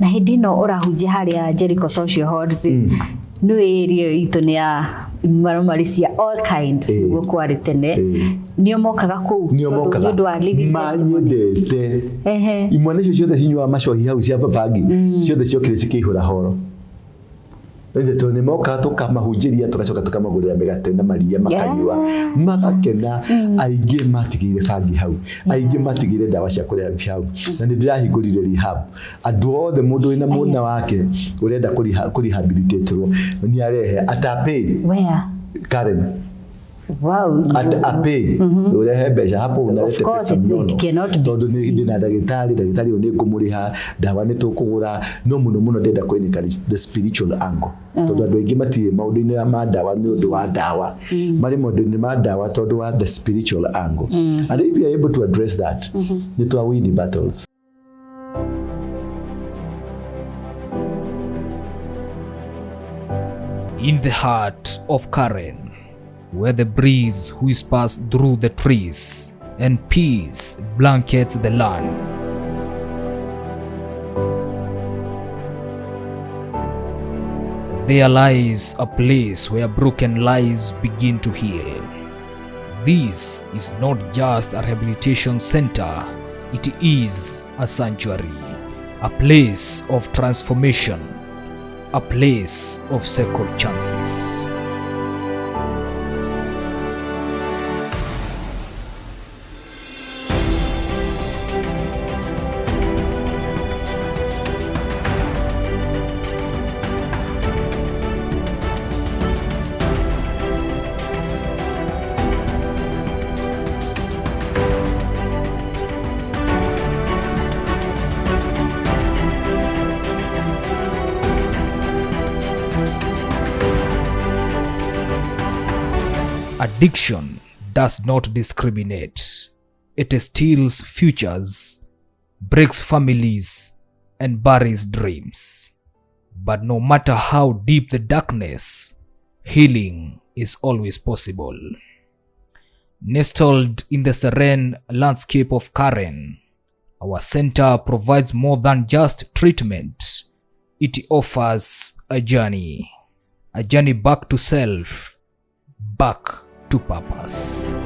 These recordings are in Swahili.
na hindi no urahunjia haria Jericho Social Hall no area itu ni ya maromarisia all kind niguo kwari tene nio mokaga ku ndu wa living manyendete imwana icio ciothe cinywa macohi hau cia babangi ciothe ciokire cikihura horo nje tone moka tukamahunjiria tugacoka tukamagurira migate na maria makanywa magakena aingĩ matigire bangi hau aingĩ matigire ndawa cia kuria hau na ndirahingurire rehab andu othe mundu wina muna wake urenda kurehabilitate ni arehe atape where Karen wow ape urehe mbeca hapo unarete pesa mnono tondu ni ndina ndagitari ni ngumuriha ndawa ni tukugura no muno ndenda kwenika the spiritual angle tondu andu aingi matie maundu-ini ma ndawa ni undu wa ndawa mari maundu-ini ma ndawa tondu wa the spiritual angle and if you are able to address that ni to win the battles. In the heart of Karen, where the breeze whispers through the trees and peace blankets the land, there lies a place where broken lives begin to heal. This is not just a rehabilitation center, it is a sanctuary, a place of transformation, a place of second chances. Addiction does not discriminate. It steals futures, breaks families, and buries dreams. But no matter how deep the darkness, healing is always possible. Nestled in the serene landscape of Karen, our center provides more than just treatment. It offers a journey back to self, back to purpose.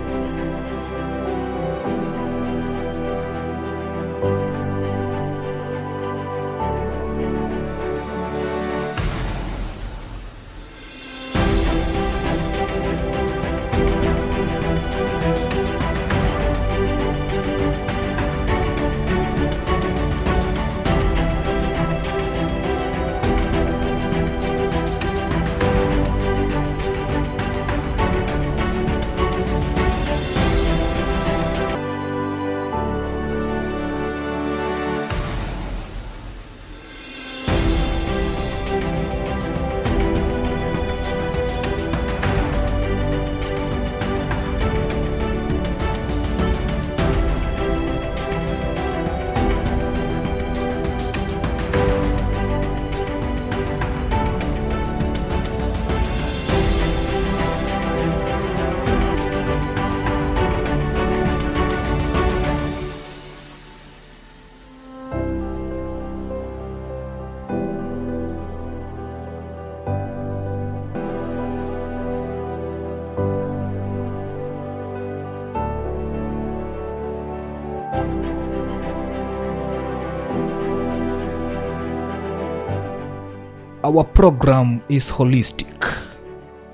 Our program is holistic,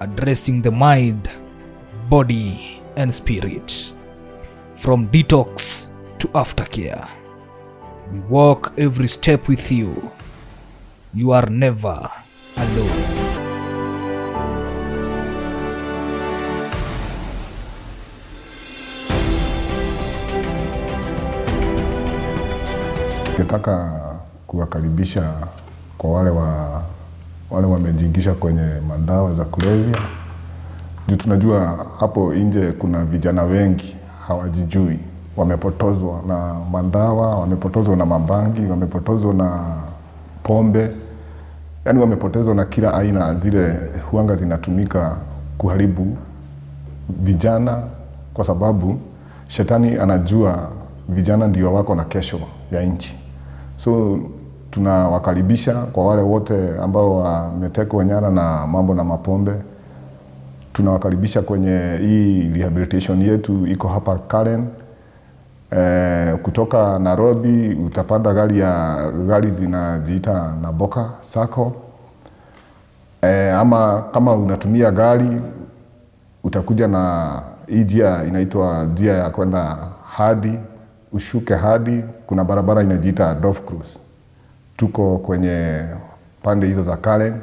addressing the mind, body, and spirit. From detox to aftercare, we walk every step with you. You are never alone. Nataka kuwakaribisha kwa wale wamejingisha kwenye madawa za kulevya. Juu tunajua hapo nje kuna vijana wengi hawajijui, wamepotozwa na madawa, wamepotozwa na mabangi, wamepotozwa na pombe. Yaani wamepotezwa na kila aina zile huanga zinatumika kuharibu vijana, kwa sababu shetani anajua vijana ndio wako na kesho ya nchi. So tunawakaribisha kwa wale wote ambao wametekwa nyara na mambo na mapombe. Tunawakaribisha kwenye hii rehabilitation yetu iko hapa Karen. Kutoka Nairobi utapanda gari zinajiita Naboka Sacco. Ama kama unatumia gari utakuja na hii njia inaitwa njia ya kwenda hadi ushuke hadi kuna barabara inajiita Dolph Cruise. Tuko kwenye pande hizo za Karen.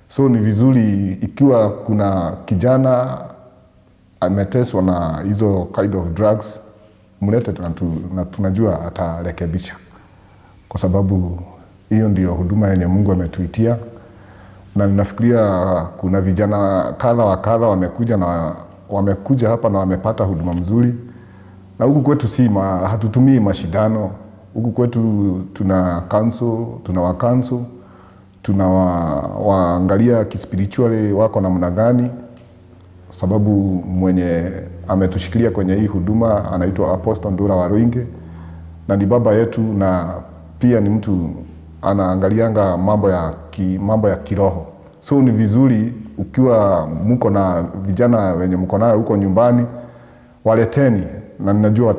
So ni vizuri ikiwa kuna kijana ameteswa na hizo kind of drugs, mlete na tunajua atarekebisha. Kwa sababu hiyo ndio huduma yenye Mungu ametuitia. Na ninafikiria kuna vijana kadha wa kadha wamekuja hapa na wamepata huduma mzuri. Na huku kwetu hatutumii mashindano. Huku kwetu tuna wakansu, tunawaangalia kispiritually wako namna gani. Sababu mwenye ametushikilia kwenye hii huduma anaitwa Apostlewaruinge Waruinge, na ni baba yetu, na pia ni mtu anaangalianga mambo ya kiroho. So ni vizuri ukiwa mko na vijana wenye mko nayo huko nyumbani, waleteni, na ninajua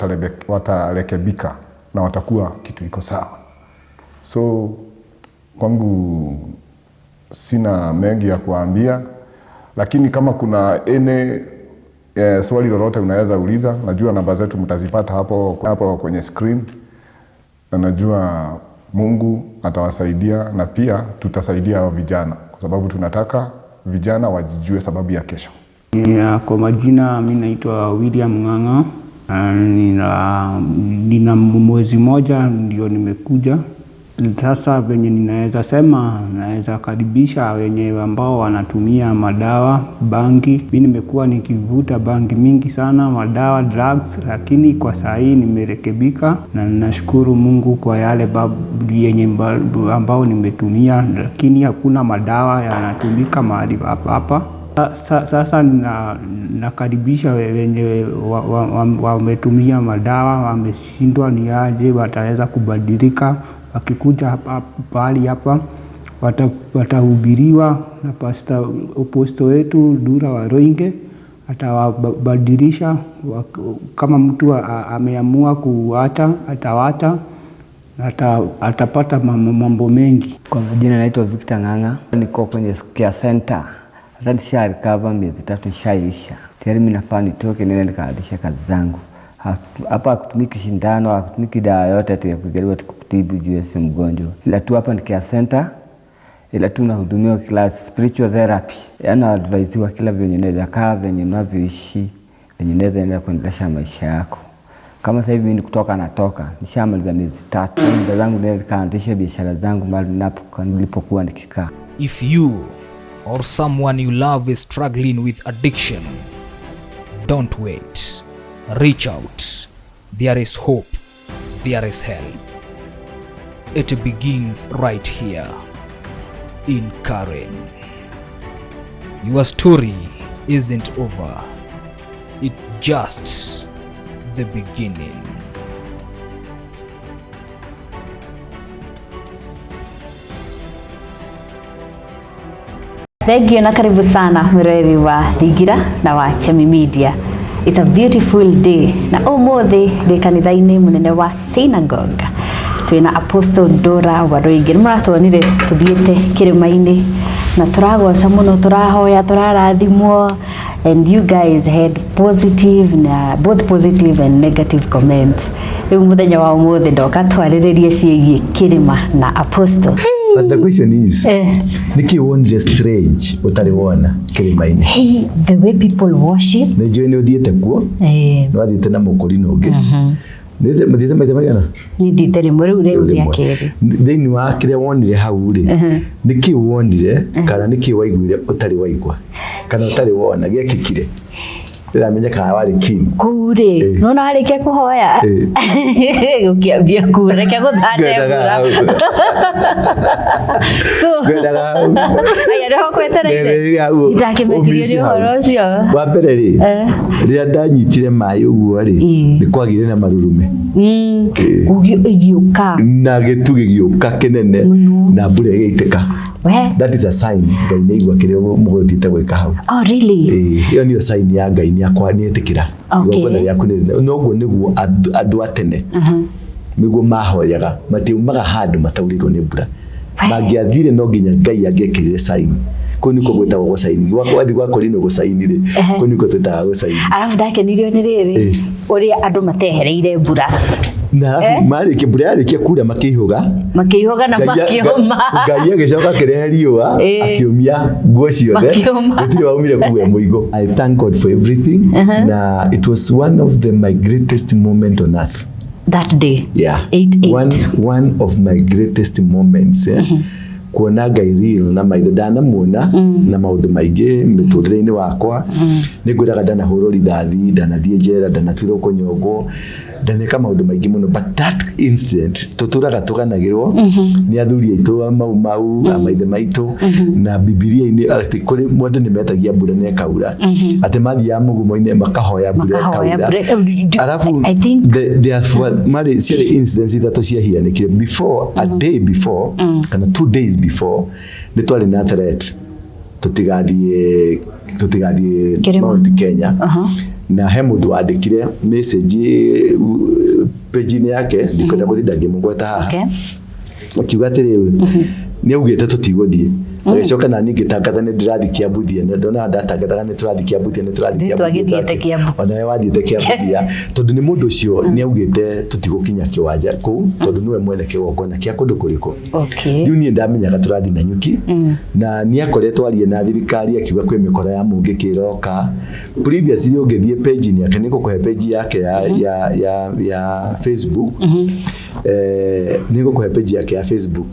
watarekebika na watakuwa kitu iko sawa. So kwangu sina mengi ya kuambia, lakini kama kuna swali lolote unaweza uliza. Najua namba zetu mtazipata hapo kwenye screen, na najua Mungu atawasaidia, na pia tutasaidia hao vijana kwa sababu tunataka vijana wajijue sababu ya kesho. Kwa majina mimi naitwa William Ng'ang'a. Nina mwezi moja ndio nimekuja. Sasa venye naweza karibisha wenye ambao wanatumia madawa, bangi. Mimi nimekuwa nikivuta bangi mingi sana, madawa, drugs, lakini kwa saa hii nimerekebika na ninashukuru Mungu kwa yale yenye ambao nimetumia, lakini hakuna madawa yanatumika mahali hapa. Sasa nakaribisha wenye wametumia madawa, wameshindwa ni aje wataweza kubadilika. Wakikuja pahali hapa watahubiriwa na apostle wetu ndurawaruinge, atawabadilisha. Kama mtu ameamua kuacha, atawacha, atapata mambo mengi. Kwa majina naitwa Victor Ng'ang'a. Niko kwenye care center. Hata nisha recover miezi 3 ishaisha. Tayari mimi nafaa nitoke niende nikaanzishe kazi zangu. Hapa hakutumiki shindano, hakutumiki dawa yote ya kujaribu kutibu juu ya mgonjwa. Ila tu hapa ni care center. Ila tu nahudumiwa kila spiritual therapy. Yaani advice kila venye unaweza kaa, venye unavyoishi, venye unaweza endelea kuendelesha maisha yako. Kama sasa hivi mimi kutoka natoka, nishamaliza miezi 3. Ndio zangu ndio nikaanzisha biashara zangu mahali nilipokuwa nikikaa. If you or someone you love is struggling with addiction, don't wait. Reach out. There is hope. There is help. It begins right here in Karen. Your story isn't over. It's just the beginning. Thank you na karibu sana mwirori wa Thigira na wa Chemi Media. It's a beautiful day. Na umuthi ndi kanitha-ini munene wa synagogue. Twina Apostle ndurawaruinge. Murathonire tuthiete kirima-ini na turagoca muno, turahoya, turarathimwo, and you guys had both positive and negative comments. Riu muthenya wa umuthi ndoka twariririe ciĩgie kirima na Apostle. But the question is, niki wonire strange utariwona kirima-ini? Hey, the way people worship. Nejo ni uthiete kuo? No athiete na mukurino ungi. Neze muthiete maita magana? Ni thiete rimwe riu ria keri. Thĩinĩ wa kĩrĩa wonire hau rĩ, niki wonire kana niki waiguire utari waigua kana utari wona gĩekĩkire? ndiramenya kana wari keen kure no na reke kuhoya ukiambia kure reke guthane gwendaga aya ndio kwetereire itakimekirio ni horo cio wa mbere ri ria ndanyitire mai uguo ri ni kwagire na marurume ugiuka na gitu gigiuka kinene na mbura igiteka. That is a sign Ngai nĩ igua kĩrĩa mũgũthiĩte gwĩka hau. Oh really? Ĩyo nĩyo sign ya Ngai nĩetĩkĩra. Igongona rĩaku noguo nĩguo andũ a tene nĩguo mahoyaga matiumaga handũ mataurĩrwo nĩ mbura. Mangĩathire no nginya Ngai angĩekĩrire sign. Kuni ko gwetagwo gũcaini gwakwa wathi gwakwa rino gũcaini rĩ kuni ko twetaga gũcaini. Arabu ndakenirio nĩ rĩrĩ ũrĩa andũ matehereire mbura na marĩkia mbura yarĩkia kura makĩihũga na makĩoma Ngai agĩcoka akĩrehe riũa akĩũmia nguo ciothe gũtirĩ waumire kuwe mũigo. I thank God for everything. Na it was one of my greatest moment on earth that day. Yeah, one of my greatest moments. Kuona Ngai real na maitho ndanamuona na maundu maingĩ mĩtũrĩre-inĩ wakwa nĩ ngwĩraga ndanahũrwo rithathi ndanathiĩ njera ndanatuĩrwo kũnyongwo ndaneka maundu maingĩ mũno, but that incident tũtũraga tũganagĩrwo nĩ athuri aitũ mau a maithe maitũ na Bibilia-inĩ atĩ kũrĩ mũndũ nĩ metagia mbura nĩ ekaura atĩ mathiaga mũgumo-inĩ makahoya mbura ekaura. Arabu marĩ ciarĩ incidents ithatũ ciahianĩkire before a day before kana 2 days before nĩ twarĩ na threat tũtigathiĩ Mount Kenya. Na he mũndũ wandĩkire message page-inĩ yake ndikwenda gũthinda ngĩmũgweta haha akiuga atĩrĩ nĩ augĩte tũtigũthiĩ agĩcoka na niĩ ngĩtangatha nĩ ndĩrathiĩ Kĩambuthia na ndona ndatangathaga nĩ tũrathiĩ Kĩambuthia ona we wathiĩte Kĩambuthia tondũ nĩ mũndũ ũcio nĩ augĩte tũtigũkinya kĩwanja kũu tondũ nĩwe mwene kĩgongona kĩa kũndũ kũrĩkũ. Rĩu niĩ ndamenyaga tũrathiĩ na nyuki na nĩ akoretwo arie na thirikari akiuga kwĩ mĩkora ya mũngĩ kĩroka. Previously ũngĩthiĩ page-inĩ yake nĩ gũkũhe page yake ya Facebook nĩ gũkũhe page yake ya Facebook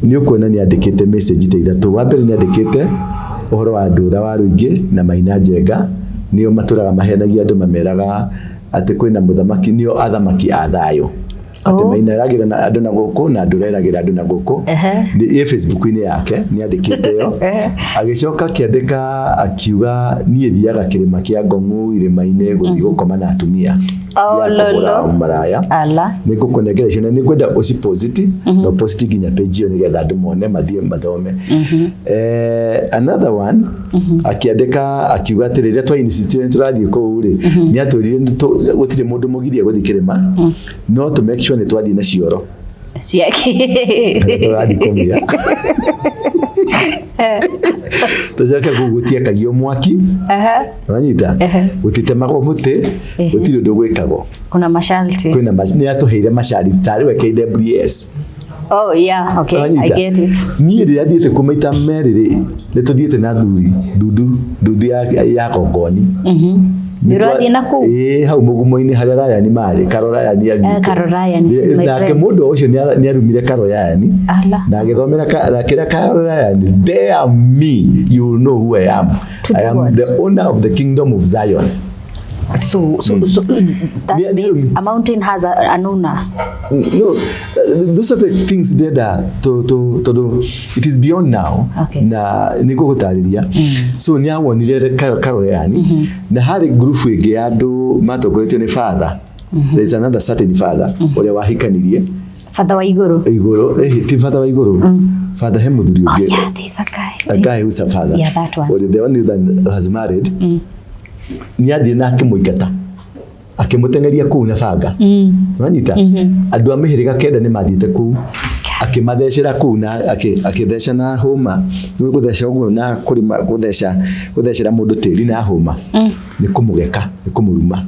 nĩ ũkuona nĩ andĩkĩte message ta ithatũ. Wa mbere nĩ andĩkĩte ũhoro wa ndurawaruinge na Maina Njenga nĩo matũraga mahenagia andũ mameraga atĩ kwĩna mũthamaki nĩo athamaki a thayũ atĩ Maina eragĩra andũ na gũkũ na Ndura eragĩra andũ na gũkũ. Nĩ Facebook-inĩ yake nĩ andĩkĩte yo agĩcoka akĩandĩka akiuga niĩ thiaga kĩrĩma kĩa Ngong'u irĩma-inĩ gũthiĩ gũkoma na atumia maraya nĩ ngũkũnengera icio na nĩ ngwenda ũci post no post nginya page ĩyo nĩgetha andũ mone mathiĩ mathome. Another one akĩandĩka akiuga atĩ rĩrĩa twa insist tũrathiĩ kũu rĩ nĩ atwĩrire gũtirĩ mũndũ mũgiria gũthiĩ kĩrĩma no to make sure nĩ twathiĩ na cioro tũrathiĩ kũmia tũcoke gũgũtiakagio mwaki wanyita gũtitemagwo mũtĩ gũtirĩ ũndũ gwĩkagwo kuna masharti nĩ atũheire masharti tarĩ we KWS. Oh yeah, okay, I get it. Niĩ rĩrĩa thiĩte kũmaita merĩ rĩ nĩ tũthiĩte na thuri ndudu ya gongoni Nĩũrathiĩ na kũu hau mũgumo-inĩ harĩa Rayani marĩ Karorayani nake mũndũ ũcio nĩ arumire Karorayani na agĩthomera kĩrĩa Karorayani dare me you know who I am. I am the owner of the kingdom of Zion. So that means a mountain has an owner. No, those are the things that to it is beyond now. Na niko gũtarĩria so nĩ awonire Karorayani na harĩ group ĩngĩ ya andũ matokoretio nĩ father. There is another certain father ũrĩa wahikanirie father wa igũrũ ti father wa igũrũ father he mũthuri ũngĩ. Yeah, there's a guy who's a father. Yeah, that one. Or the one that has married. Ni athie na akĩmũingata akĩmũtengeria kũu na banga wanyita andũ a mĩhĩrĩga kenda nĩ mathiĩte kũu akĩmathecera kũu na akĩtheca na hũma nĩ gũtheca ũguo na kũrima gũthecera mũndũ tĩri na hũma nĩ kũmũgeka nĩ kũmũruma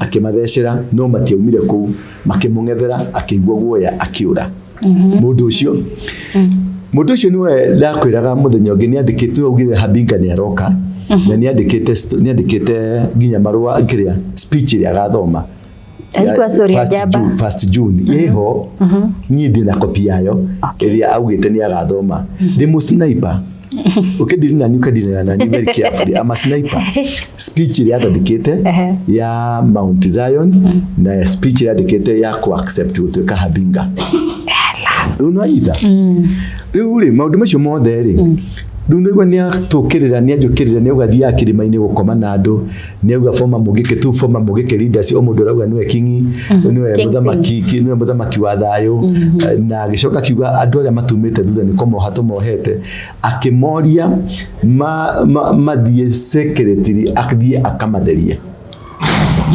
akĩmathecera no matiaumire kũu makĩmũng'ethera akĩigua guoya akĩũra mũndũ ũcio niwe ndakwĩraga mũthenya ũngĩ nĩ andĩkĩtwo augire Habinga nĩ aroka na nĩ andĩkĩte nginya marũa kĩrĩa speech ĩrĩa agathoma first June yeho niĩ ndĩ na copy yayo ĩrĩa augĩte nĩ agathoma ndĩ mũsniper ukidili na ukadili na very carefully. I'm a sniper. Speech ile yandikite ya Mount Zion na speech ile yandikite ya ku accept gutuika habinga. Unaida. Riu maundu macio mothe ri Dunegwa ni atokirira ni ajokirira ni ugathia akirima-ini gukoma na andu ni uga forma mugike tu forma mugike leaders o mundu rauga niwe kingi niwe muthamaki wa thayo na gicoka kiuga andu aria matumite thutha ni komo hatu mohete akimoria mathie secretary akthie akamatheria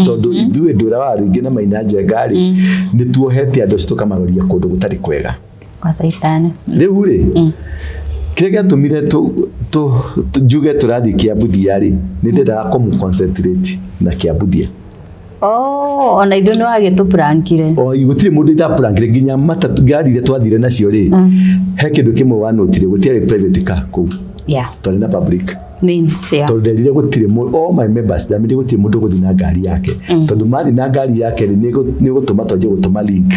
tondu ithuĩ ndurawaruinge na maina njengari ni tuohete andu tukamaroria kundu gutari kwega kwa saitani riu ri kirega tumire njuge turathi Kiambuthia ri ni ndenda concentrate na Kiambuthia ona ithuĩ nĩ wagĩtũprankire gũtirĩ mũndũ itaprankire nginya matatu ngari iria twathire nacio ri he kĩndũ kĩmwe wanotire gũtiarĩ private car kũu twarĩ na public means tondũ nderire gũtirĩ all my members ndamire gũtirĩ mũndũ gũthiĩ na ngari yake tondũ mathi na ngari yake nĩ gũtũma twanjie gũtũma link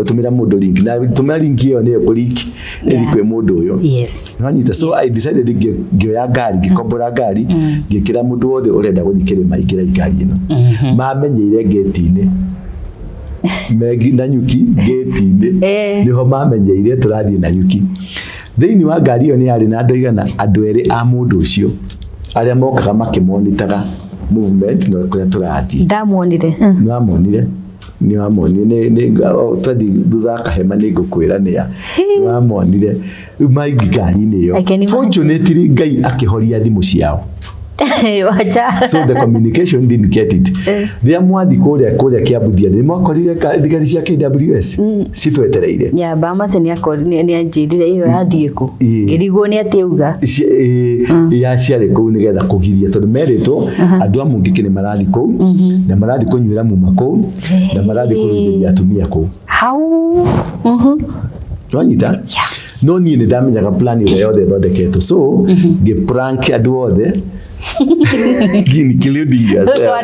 utumira mundu link na tumira link iyo ni ko link eri kwe mundu uyo nanyita so I decided ngioya ngari ngikombora ngari ngikira mundu wothe urenda guthikire maingira ngari ino mamenyeire gate-ini megi na nyuki gate-ini niho mamenyeire turathie na nyuki thiini wa ngari iyo ni ari na andu igana andu eri a mundu ucio aria mokaga makimonitaga movement no kuria turathie ndamuonire ni wamonire ni twathi thutha kahema ni ngukwira ni ya wamonire maigi ngari-ini iyo fortunately Ngai akihoria thimu ciao so the communication didn't get it thia mwathi kuria Kiambuthia ni mwakorire thigari cia KWS citwetereire Bamase ni anjirire iyo yathie ku ngirigwo ni atiuga ya ciarĩ kũu nigetha kugiria tondu meritwo andu a mungiki ni marathi kũu na marathi kunyuira muma kũu na marathi kuruithia atumia kũu hau twanyita no niĩ nĩ ndamenyaga plan ĩrĩa yothe thondeketwo so ngĩprank andu othe including yourself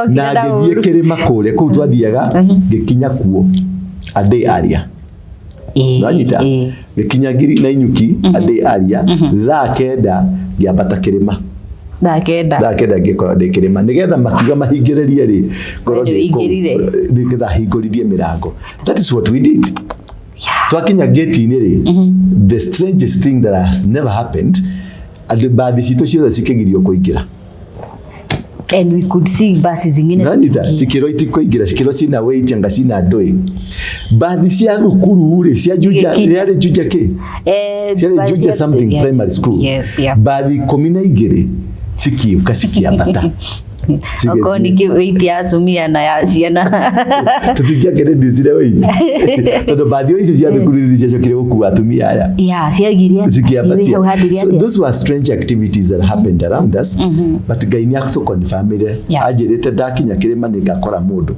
na ngĩthiĩ kĩrĩma kũrĩa kũu twathiaga ngĩkinya kuo andĩ aria nanyita ngĩkinya ngiri na inyuki andĩ aria thaa kenda ngĩambata kĩrĩma thaa kenda ngĩkora ndĩ kĩrĩma nĩgetha makiuga mahingĩrĩrie rĩ ngorwo nĩgetha hingũrithie mĩrango. That is what we did. Twakinya gate-ini ri the strangest thing that has never happened and baadhi cito ciothe cikigirio kuingira and we could see buses zingine sikiro itikuingira sikiro cina weight anga cina ndoi baadhi cia thukuru ri cia Juja yari Juja ke cia Juja something primary school baadhi 12 sikiambata oko niki weight ya sumia na ya ciana tutingia kere ndizire weight tondu baadhi icio cia thukuru cia cokire gukua atumia aya ciagiria so those were strange activities that happened around us but Ngai ni akutukonfirmire ajirite ndakinya kirima ni ngakora mundu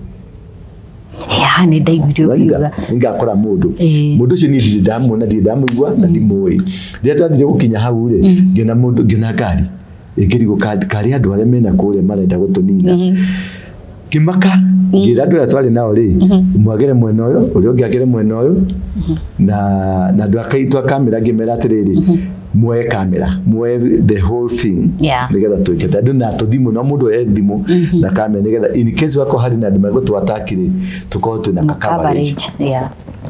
ni ndaigurio kiuga ngakora mundu ucio ni ndamuigua na ndimui rĩrĩa twathire gukinya hau ri ngiona mundu ngiona ngari ikirigo kari andu aria mena kuria marenda gutunina kimaka ngira andu aria twari nao ri mwagere mwena uyu uri ungiagere mwena uyu na andu akaitwa kamera ngimera atiriri muoe kamera muoe the whole thing nigetha twikete andu na tuthimu no mundu e thimu na kamera nigetha in case wako hari na andu megutwatakire tukorwo twina coverage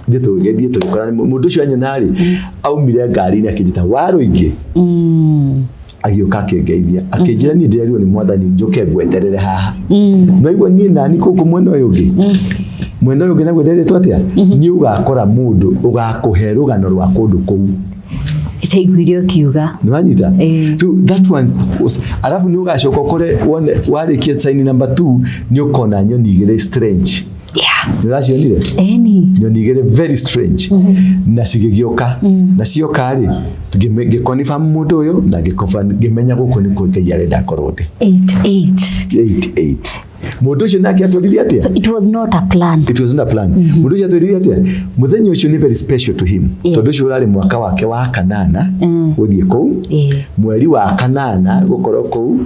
nditugethie tukora mundu ucio anyonari aumire ngari-ini akijita Waruinge agioka akĩngeithia akĩnjĩra niĩ ndĩrerirwo nĩ mwathani njoke ngweterere haha no igua niĩ nani kũkũ mwena ũyũ ũngĩ naguo nderetwo atĩa niĩ ũgakora mũndũ ũgakũhe rũgano rwa kũndũ kũu itaiguirio kiuga nĩwanyita that one was alafu nĩ ũgacoka ũkore wone warĩkia sign number 2 nĩ ũkona nyoni igĩrĩ strange nĩracionire nyoni igĩrĩ very strange na cigĩgĩoka na cioka rĩ ngĩkonifirm mũndũ ũyũ na ngĩmenya gũkũ nĩ kũ Ngai arenda korwo ndĩ 88 Mundu ucio nake atwirire atia? So it was not a plan. It was not a plan. Mundu ucio atwirire atia? Muthenya ucio ni very special to him. Tondu ucio urari mwaka wake wa kanana guthie kou. Mweri wa kanana gukorwo kou.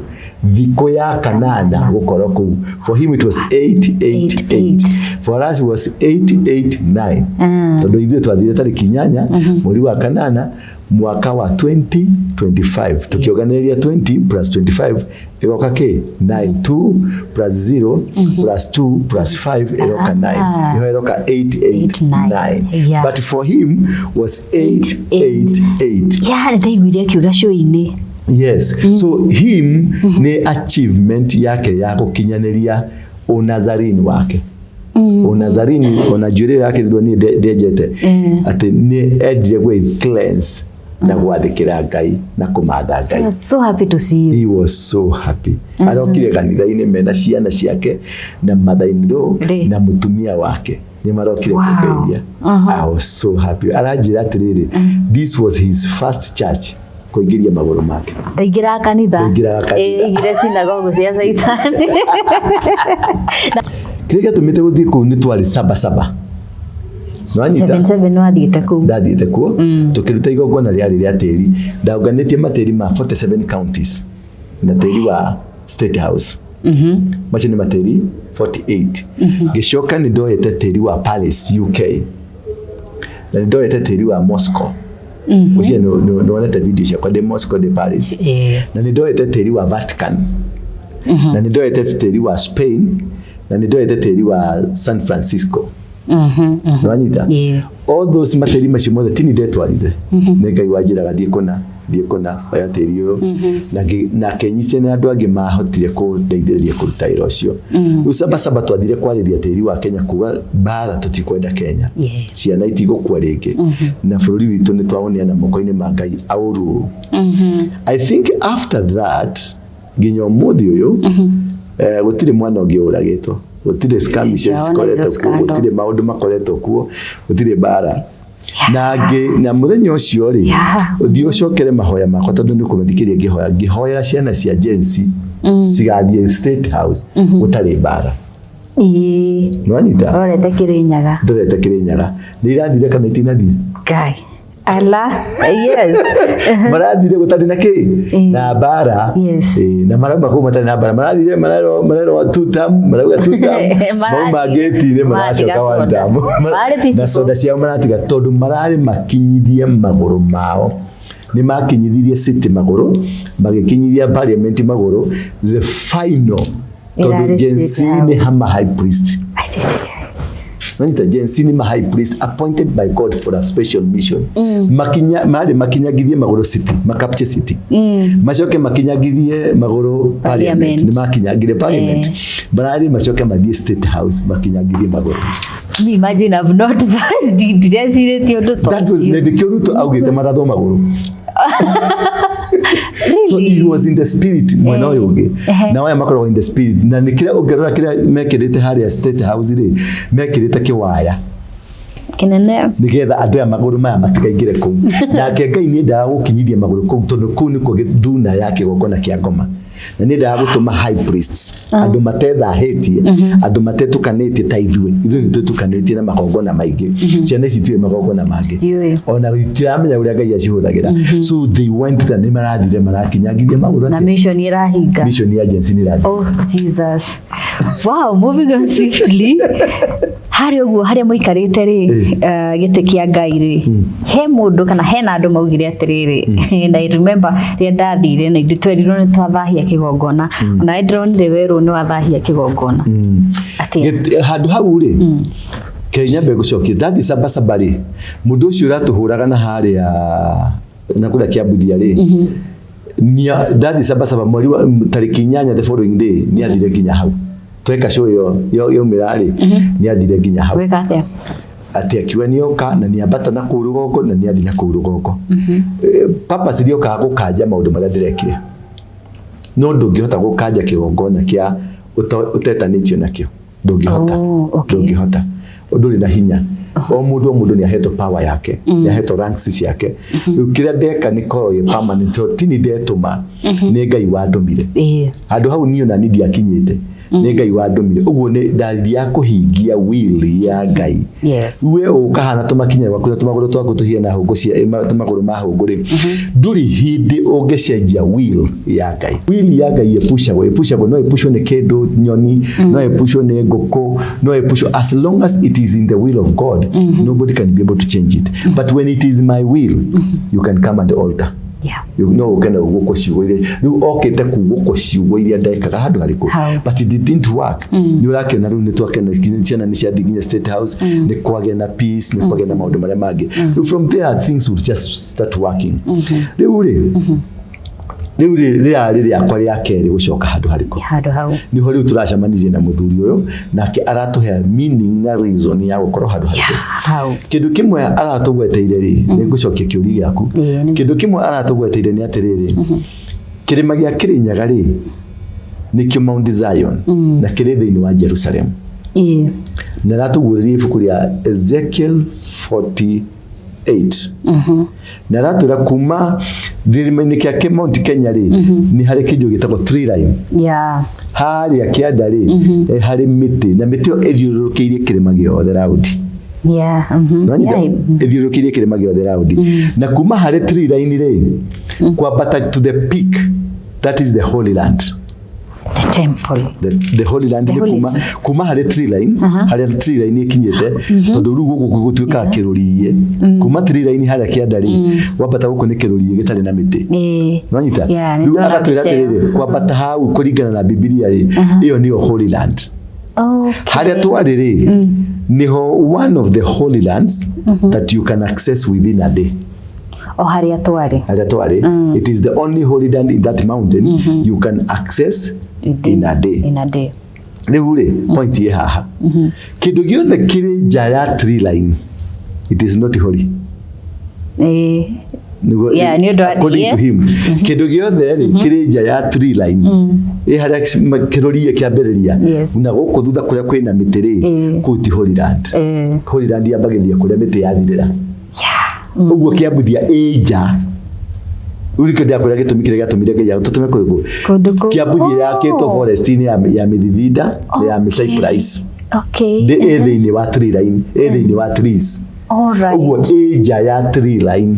Thiko ya kanana gukorwo kou. For him it was 888. For us it was 889. Tondu ithuĩ twathire tariki 8 mweri wa kanana mwaka wa 2025. Tukioganiria 20 plus 25 igoka ke 9. 2 plus 0 plus 2 plus 5 igoka 9. Iho igoka 889. But for him was 888. Yeah, ndaiguire kiuga show-ini. Yes. So him ni achievement yake ya gukinyaniria unazarini wake. Unazarini onajure yake ndio ni dejete. Ati ni edge gwe cleanse na gwathikira Ngai na kumatha Ngai. I was so happy to see you. He was so happy. Arokire kanitha-ini mena ciana ciake na mathainiro na mutumia wake. Ni marokire kugeithia. I was so happy. Arajira atiriri, this was his first church kuingiria maguru make. Ndaingira kanitha. Ingire sinagogo cia Saitani. Kireke tumite guthii kuu ni twari saba. Nwanyita 77 no athiite kuu. Ndathiite kuo tukiruta igongona riari ria tiri. Ndaunganitie matiri ma 47 counties na tiri wa State House. Macho ni matiri 48. Gicoka ni ndoete tiri wa Palace UK. Na ndoete tiri wa Moscow. Ucie no wonete video cia kwa de Moscow de Paris. Na ndoete tiri wa Vatican. Na ndoete tiri wa Spain. Na ndoete tiri wa San Francisco. Nwanyita all those materi macio mothe tini ndetwarire Ngai wajiraga thie kona oya tiri uyu na kenyise na andu angi mahotire kundeithiriria kuruta wira ucio riu saba twathire kwariria tiri wa Kenya kuga bara tutikwenda Kenya ciana itigukua ringi na bururi witu ni twaonia moko-ini ma Ngai auru. I think after that nginya umuthi uyu gutire mwana ungi uragitwo, gutire skirmishes koretwo kuo, gutire maundu makoretwo kuo, gutire bara na muthenya ucio ri uthii ucokere mahoya makwa tondu ni kumathikiria ngihoya ciana cia jensi cigathie State House gutari bara. Nwanyita Rorete Kirinyaga ni irathire kana itinathie Ngai ala yes marathire gutari na ki na bara na maramba ko matari na bara marathire marero wa tutam marauga tutam mama geti ne maracoka wa tamu na soda cia maratiga tondu marari makinyithie maguru mao ni makinyithirie city maguru magikinyithia parliament maguru the final tondu jensi ni hama high priest. Nita Jensini ma high priest appointed by God for a special mission. Makinyagithie maguru city, makapche city. Macoke makinyagithie maguru parliament. Ni makinyagire parliament. Barari macoke mathie State House makinyagithie maguru. Me imagine I've not did that was the Kyoruto augite maratho maguru. Really? So he was in the spirit mwena uyu ungi na waya makorwo in the spirit na nikira ugerora kira mekirite haria State House ri mekirite kiwaya kinene nigetha andu ya maguru maya matikaingire kuu na Ngai ni nda gukinyithia maguru kuu tondu kuu niko githuna yake gokona kia ngoma na ni nda gutuma high priests andu matethahitie andu matetukanitie ta ithuĩ ni tutukanitie na magongona maingi ciana ici tiwe magongona mangi ona itiramenya uria Ngai acihuthagira so they went there ni marathire marakinyagithia maguru na mission irahinga mission agency ni rathi. Oh Jesus, wow, moving on swiftly hari uguo haria muikarite ri gite kia Ngai ri he mundu kana hena andu maugire atiriri and I remember ria ndathire na itwerirwo ni twathahia kigongona na ndronire weru ni wathahia kigongona ati handu hau ri Kenya be gucokia ndathi saba ri mundu ucio uratuhuraga na haria na kula kia budia ri nia ndathi saba mweri wa tariki 8 the following day ni athire nginya hau tweka show yo mirari ni athire nginya hau weka atia ati akiwa ni oka na ni abata na kurugoko na ni athi na kurugoko papa sirio ka gukanja maundu maria ndirekire no ndungihota gukanja kigongona kia utetanitio nakio ndungihota undu na hinya o mundu ni aheto power yake ni aheto ranks yake kira ndeka ni ko ye permanent tini ndetuma ni Ngai wandumire handu hau niyo na nidi akinyite nĩ Ngai wandũmire ũguo nĩ ndariri ya kũhingia will ya Ngai. Yes. We ũkahana tũmakinya gwaku tũmagũrũ twaku tũhiana hũngũ cia tũmagũrũ ma hũngũ rĩ ndũrĩ hĩndĩ ũngĩcenjia will ya Ngai. Will ya Ngai epushagwo no epushwo nĩ kĩndũ nyoni no epushwo nĩ ngũkũ no epushwo as long as it is in the will of God nobody can be able to change it. But when it is my will you can come at the altar. Yeah. You know ukenda ugoko ciugo ile riu okete kugoko ciugo ile ndekaga handu hariku but it didn't work. Ni urakiona riu nitwakena ciana ni cia diginya State House ni kwage na peace ni kwage na maundu maria mangi. From there things will just start working. Riu rĩrĩa akwa rĩa kerĩ gucoka handu hariku ni ho riu turacamanirie na muthuri uyu nake aratuhe meaning na reason ya gukorwo handu hariku. Kindu kimwe aratugweteire ri ni gucokia kiuri giaku. Kindu kimwe aratugweteire ni atiriri kirima gia Kirinyaga ri nikio Mount Zion na kiri thiini wa Jerusalem. Na ratuguririe ibuku ria Ezekiel 48 na ratũra kuma thirima-inĩ kĩa Mount Kenya ri ni harĩ kĩnjũ gĩtagwo tree line harĩa kĩanda ri harĩ mĩtĩ na mĩtĩ ĩyo ĩthiũrũrũkĩirie kĩrĩma gĩothe raundi ĩthiũrũrũkĩirie kĩrĩma gĩothe raundi na kuma harĩ tree line ri kwambata to the peak that is the Holy Land. The temple. The Holy Land kuma harĩ tree line harĩa tree line ikinyete tondu rĩu gũkũ gũtuĩka kĩrũriĩ kuma tree line harĩa kĩanda ri wambata gũkũ nĩ kĩrũriĩ gĩtarĩ na mĩtĩ nwanyita rĩu agatwĩra atĩrĩrĩ kwambata hau kũringana na Biblia ri ĩyo nĩyo Holy Land. Harĩa twarĩ ri niho one of the Holy Lands that you can access within a day. Harĩa twarĩ it is the only Holy Land in that mountain you can access in a day. Riu ri point ye haha kindu giothe kiri nja ya tree line it is not holy. According to him kindu giothe ri kiri nja ya tree line haria kirorie kiambiriria na guku thutha kuria kwina miti ri kuu ti Holy Land. Holy Land yambagĩrĩria kuria miti yathirĩra uguo kiambuthia nja urike ndia kuria gitumikire gatumire ngai tutume kuigu kiambuthia yakitwo forest-ini ya mithithinda ya cypress thiini wa tree line thiini wa trees uguo nja ya tree line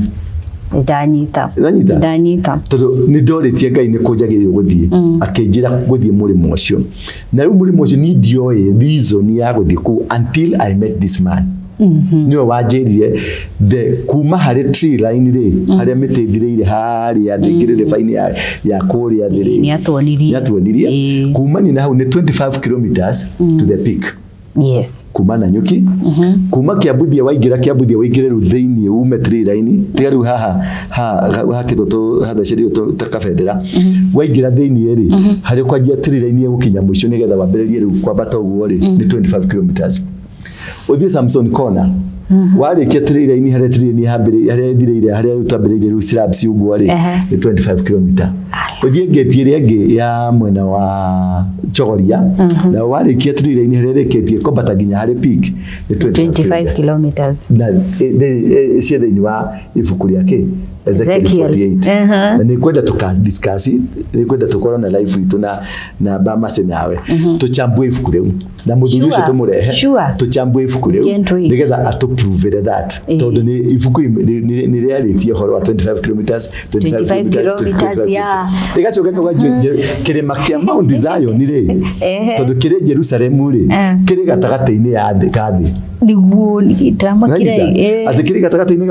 ndanyita tondu ni ndoritie ngai ni kunjagĩrĩrwo guthie akinjira guthie mũrĩmo ũcio na rĩu mũrĩmo ũcio ni ndioĩ reason ya guthie ku until I met this man. Niyo wanjĩrire the kuma harĩ tree line ri harĩa mĩtĩ ĩthirĩire harĩa ndĩngĩrĩre faini ya kũrĩa thĩ ni atuonirie kuma ni na hau ni 25 kilometers to the peak. Kuma na nyuki kuma kiambuthia waingĩra rĩu thĩinĩ ume tree line tiga rĩu haha kĩtũtũ hathecerio ta kabendera waingĩra thĩinĩ ri harĩ kwanjia tree line gũkinya mũico nĩgetha wambĩrĩrie rĩu kwambata ũguo ri ni 25 kilometers. Uthie Samson Corner warĩkia tree line harĩa tree line harĩa ĩthirĩire harĩa twambĩrĩirie rĩu slabs ũguo ri ni 25 km. Uthie gate ĩrĩa ĩngĩ ya mwena wa Chogoria na warĩkia tree line harĩa ĩrĩkĩtie kwambata nginya harĩ peak ni 25 kilometers. Na thĩinĩ wa ibuku rĩake Ezekiel 48 na nikwenda tukadiscuss nikwenda tukorwo na live itu na Bamase nawe tuchambue ibuku rĩu na muthuri ucio tumurehe tuchambue ibuku rĩu nigetha atuprove that tondu ni ibuku ni rĩarĩtie horo wa 25 kilometers 25 kilometers igacoka kwa kĩrĩma kĩa Mount Zion ri tondu kĩrĩ Jerusalem ri kĩrĩ gatagata-inĩ ya thĩ niguo nĩgĩtamakire athikiri gatagata-inĩ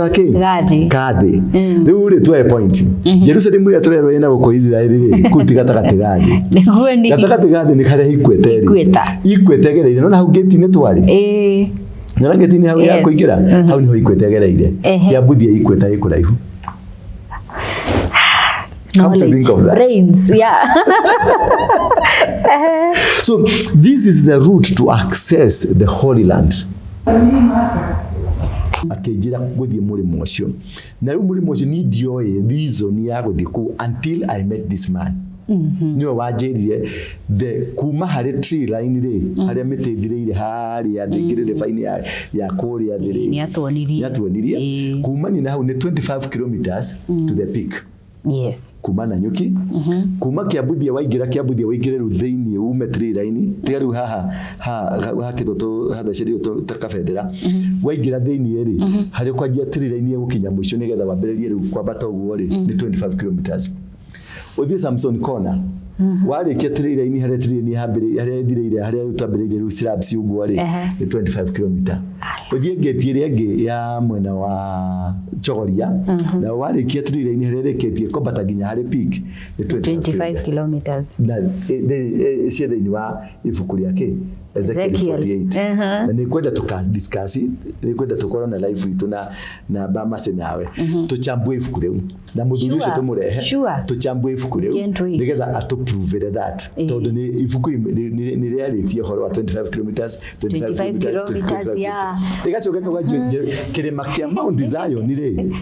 gathĩ riu ri twoe point Jerusalem ria turerwo ina guko Israeli ri kuti gatagati gathĩ gatagati gathĩ ni karia ikwete gereire nona hau gate-inĩ twari nona gate-inĩ hau ya kuingira hau niho ikwete gereire kiambuthia ikweta ikuraihu. Brains, So this is the route to access the Holy Land. Akijira guthie mũrĩmo ũcio na rĩu mũrĩmo ũcio ni ndioĩ reason ya guthie ku until I met this man. Niyo wanjĩrire the kuma harĩ tree line ri harĩa mĩtĩ ĩthirĩire harĩa ndĩngĩrĩre faini ya kũrĩa thĩ ri ni atuonirie kuma ni na hau ni 25 kilometers to the peak. Yes. kuma na nyuki kuma kiabuthia waingire ru thiini ume tree line tiga ru haha kitoto hatha cirio ta kabendera waingira thiini ri hari kwanjia tree line gukinya mwisho nigetha wambiririe ru kwambata uguo ri ni 25 kilometers uthie Samson Corner warikia tree line hari tree line hari thire hari utambiririe ru slabs uguo ri ni 25 kilometers uthie gate iri ingi ya mwena wa Chogoria na warikia tree line hari reketie kombata nginya hari peak ni 25 kilometers na ciethe ni wa ibuku riake Ezekiel 48 na ni kwenda tukadiscuss ni kwenda tukorwo na live itu na bamase nawe tuchambue ibuku riu na muthuri ucio tumurehe tuchambue ibuku riu nigetha atuprove that tondu ni ibuku ni realitie horo wa 25 kilometers 25 kilometers ya igacoka kwa kirima kia Mount Zion ni ri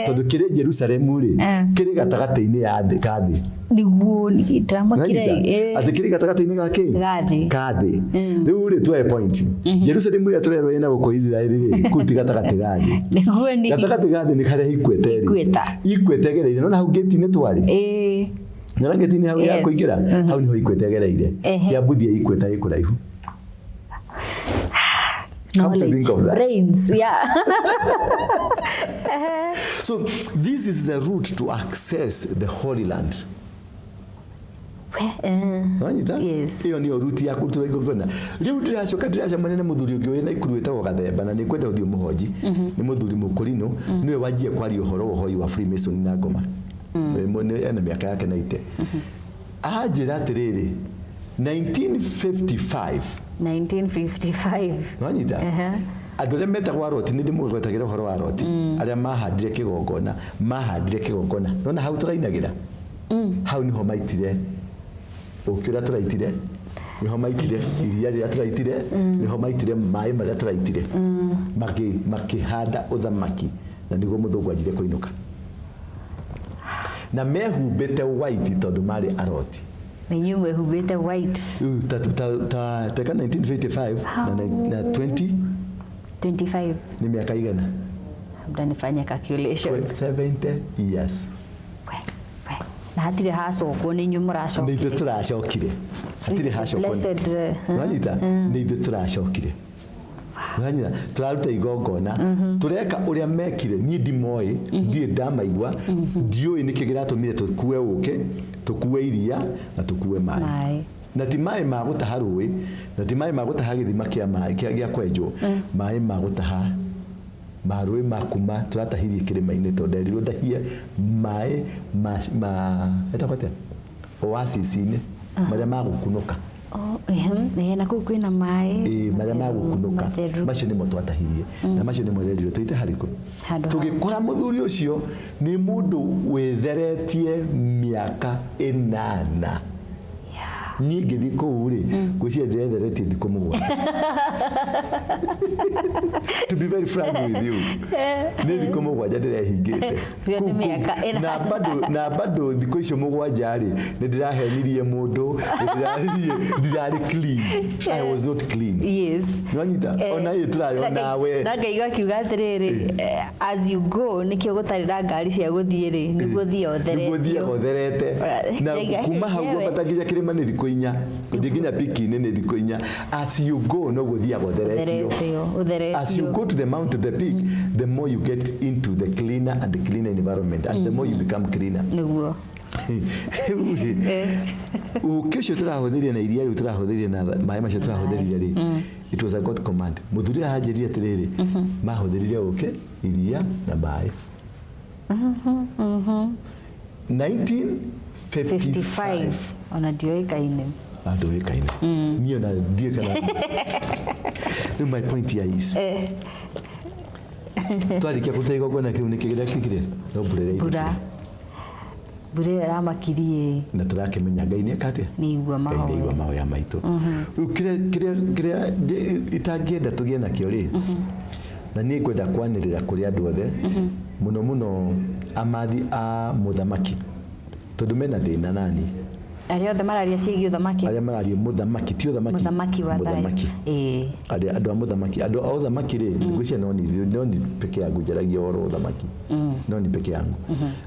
tondu kiri Jerusalem ri kiri gatagati-ini ya kathi niguo ni drama kire athikiri gatagati-ini gake kathi riu ri twa point Jerusalem ri aturerwo ina guko Israeli ri kuti gatagati gathi niguo ni gatagati gathi ni kare ikwete gereire nona hau gate-ini twari nona gate-ini hau ya kuingira hau niho ikwete gereire kiabuthia ikwete ikuraihu. Knowledge, brains, yeah. So this is the route to access the Holy Land. Yes. Iyo ni route ya kuruta igongona. Riu ndiracoka manene muthuri ungi wina ikuru wetagwo Gathemba na ni kwenda uthio muhoji ni muthuri mukurino niwe wanjie kwaria uhoro wa uhoi wa Freemason na ngoma. Ena miaka yake 90. Ajira atiriri 1955 wanyita andu aria metagwo aroti ni ndimugwetagira uhoro wa aroti aria mahandire kigongona nona hau turainagira hau niho maitire ukira turaitire niho maitire iria ria turaitire niho maitire mai maria turaitire makihanda uthamaki na niguo muthungu anjire kuinuka na mehumbite white tondu mari aroti Menyu wehubete white. Teka 1955 na 25 ni miaka igana. Labda nifanye calculation. 70 years. Na hatire hacokwo ni nyu muracokire. Ni turacokire. Hatire hacokwo. Wanyita ni turacokire. Wanyita turaruta igongona tureka uria mekire ni ndimoi ndie ndamaigwa ndioi nikigira tumire tukue uke tukue iria na tukue mai na ti mai magutaha rui na ti mai magutaha githima kia mai kia kwenjo mai magutaha marui makuma turatahirie kirima-ini tonderirwo ndahie mai etakwate oasis-ini maria magukunuka na kuu kwina mai maria magukunuka macio nimo twatahirie na macio nimo rerirwo tuite hariku tugikora muthuri ucio ni mundu witheretie miaka 8 ni ngithi kuu ri gwiciria ndiretheretie thiku 7 to be very frank with you ni thiku 7 ndirehingite na bado thiku icio 7 ri ni ndirahenirie mundu ndirari clean. I was not clean. Yes. Nwanyita ona ye turayo nawe na ngaiga kiuga atiriri as you go nikio gutarira ngari cia guthie ri niguo thie otherete na kuma hau gwatanginya kirima ni thiku 4 nginya piki ni thiku 4 as you go no guthia gotheretio as you go to the mount, the peak, the more you get into the cleaner and the cleaner environment and the more you become cleaner. Niguo ukesho turahuthiria na iria riu turahuthiria na mai macio turahuthiria ri it was a God command muthuri ahajiria atiriri mahuthirie uke iria na mai 1955 ona ndioikaine adoikaine niyo na ndio kana my point here is twarikia kutaiga gona kiu nikigira kikire no bure ramakirie na turakimenya Ngai ni akate ni igwa mahoya maitu kire itangienda tugie na kio ri na ni kwenda kwanirira kuri andu othe muno amathi a muthamaki tondu mena thina nani Aria othe mararia ciĩgiĩ ũthamaki. Aria mararia mũthamaki, ti ũthamaki. Mũthamaki wa thayũ. Andũ a mũthamaki, andũ a ũthamaki rĩ, ngwĩciria no ni peke yangu njaragia ũhoro wa ũthamaki. No ni peke yangu.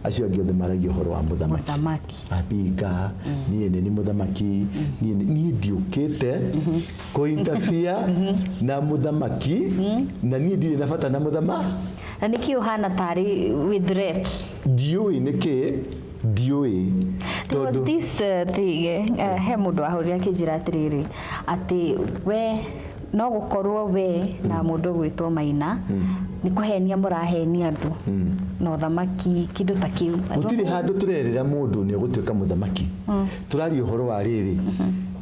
Acio angĩ othe maragia ũhoro wa mũthamaki. Mũthamaki. Abika, niĩ nĩ mũthamaki, niĩ ndiũkĩte kũ-interfere na mũthamaki, na niĩ ndirĩ na bata na mũthamaki. Na nĩkĩ ũhana tarĩ with threat? Ndiũĩ nĩkĩ, ndiũĩ. There was this thing, he mũndũ wahũrire akĩnjĩra atĩrĩrĩ, atĩ we no gũkorwo we na mũndũ gwĩtwo Maina nĩ kũhenia mũrahenia andũ na ũthamaki kĩndũ ta kĩu. Gũtirĩ handũ tũrerera mũndũ nĩ gũtuĩka mũthamaki. Tũraria ũhoro wa rĩrĩ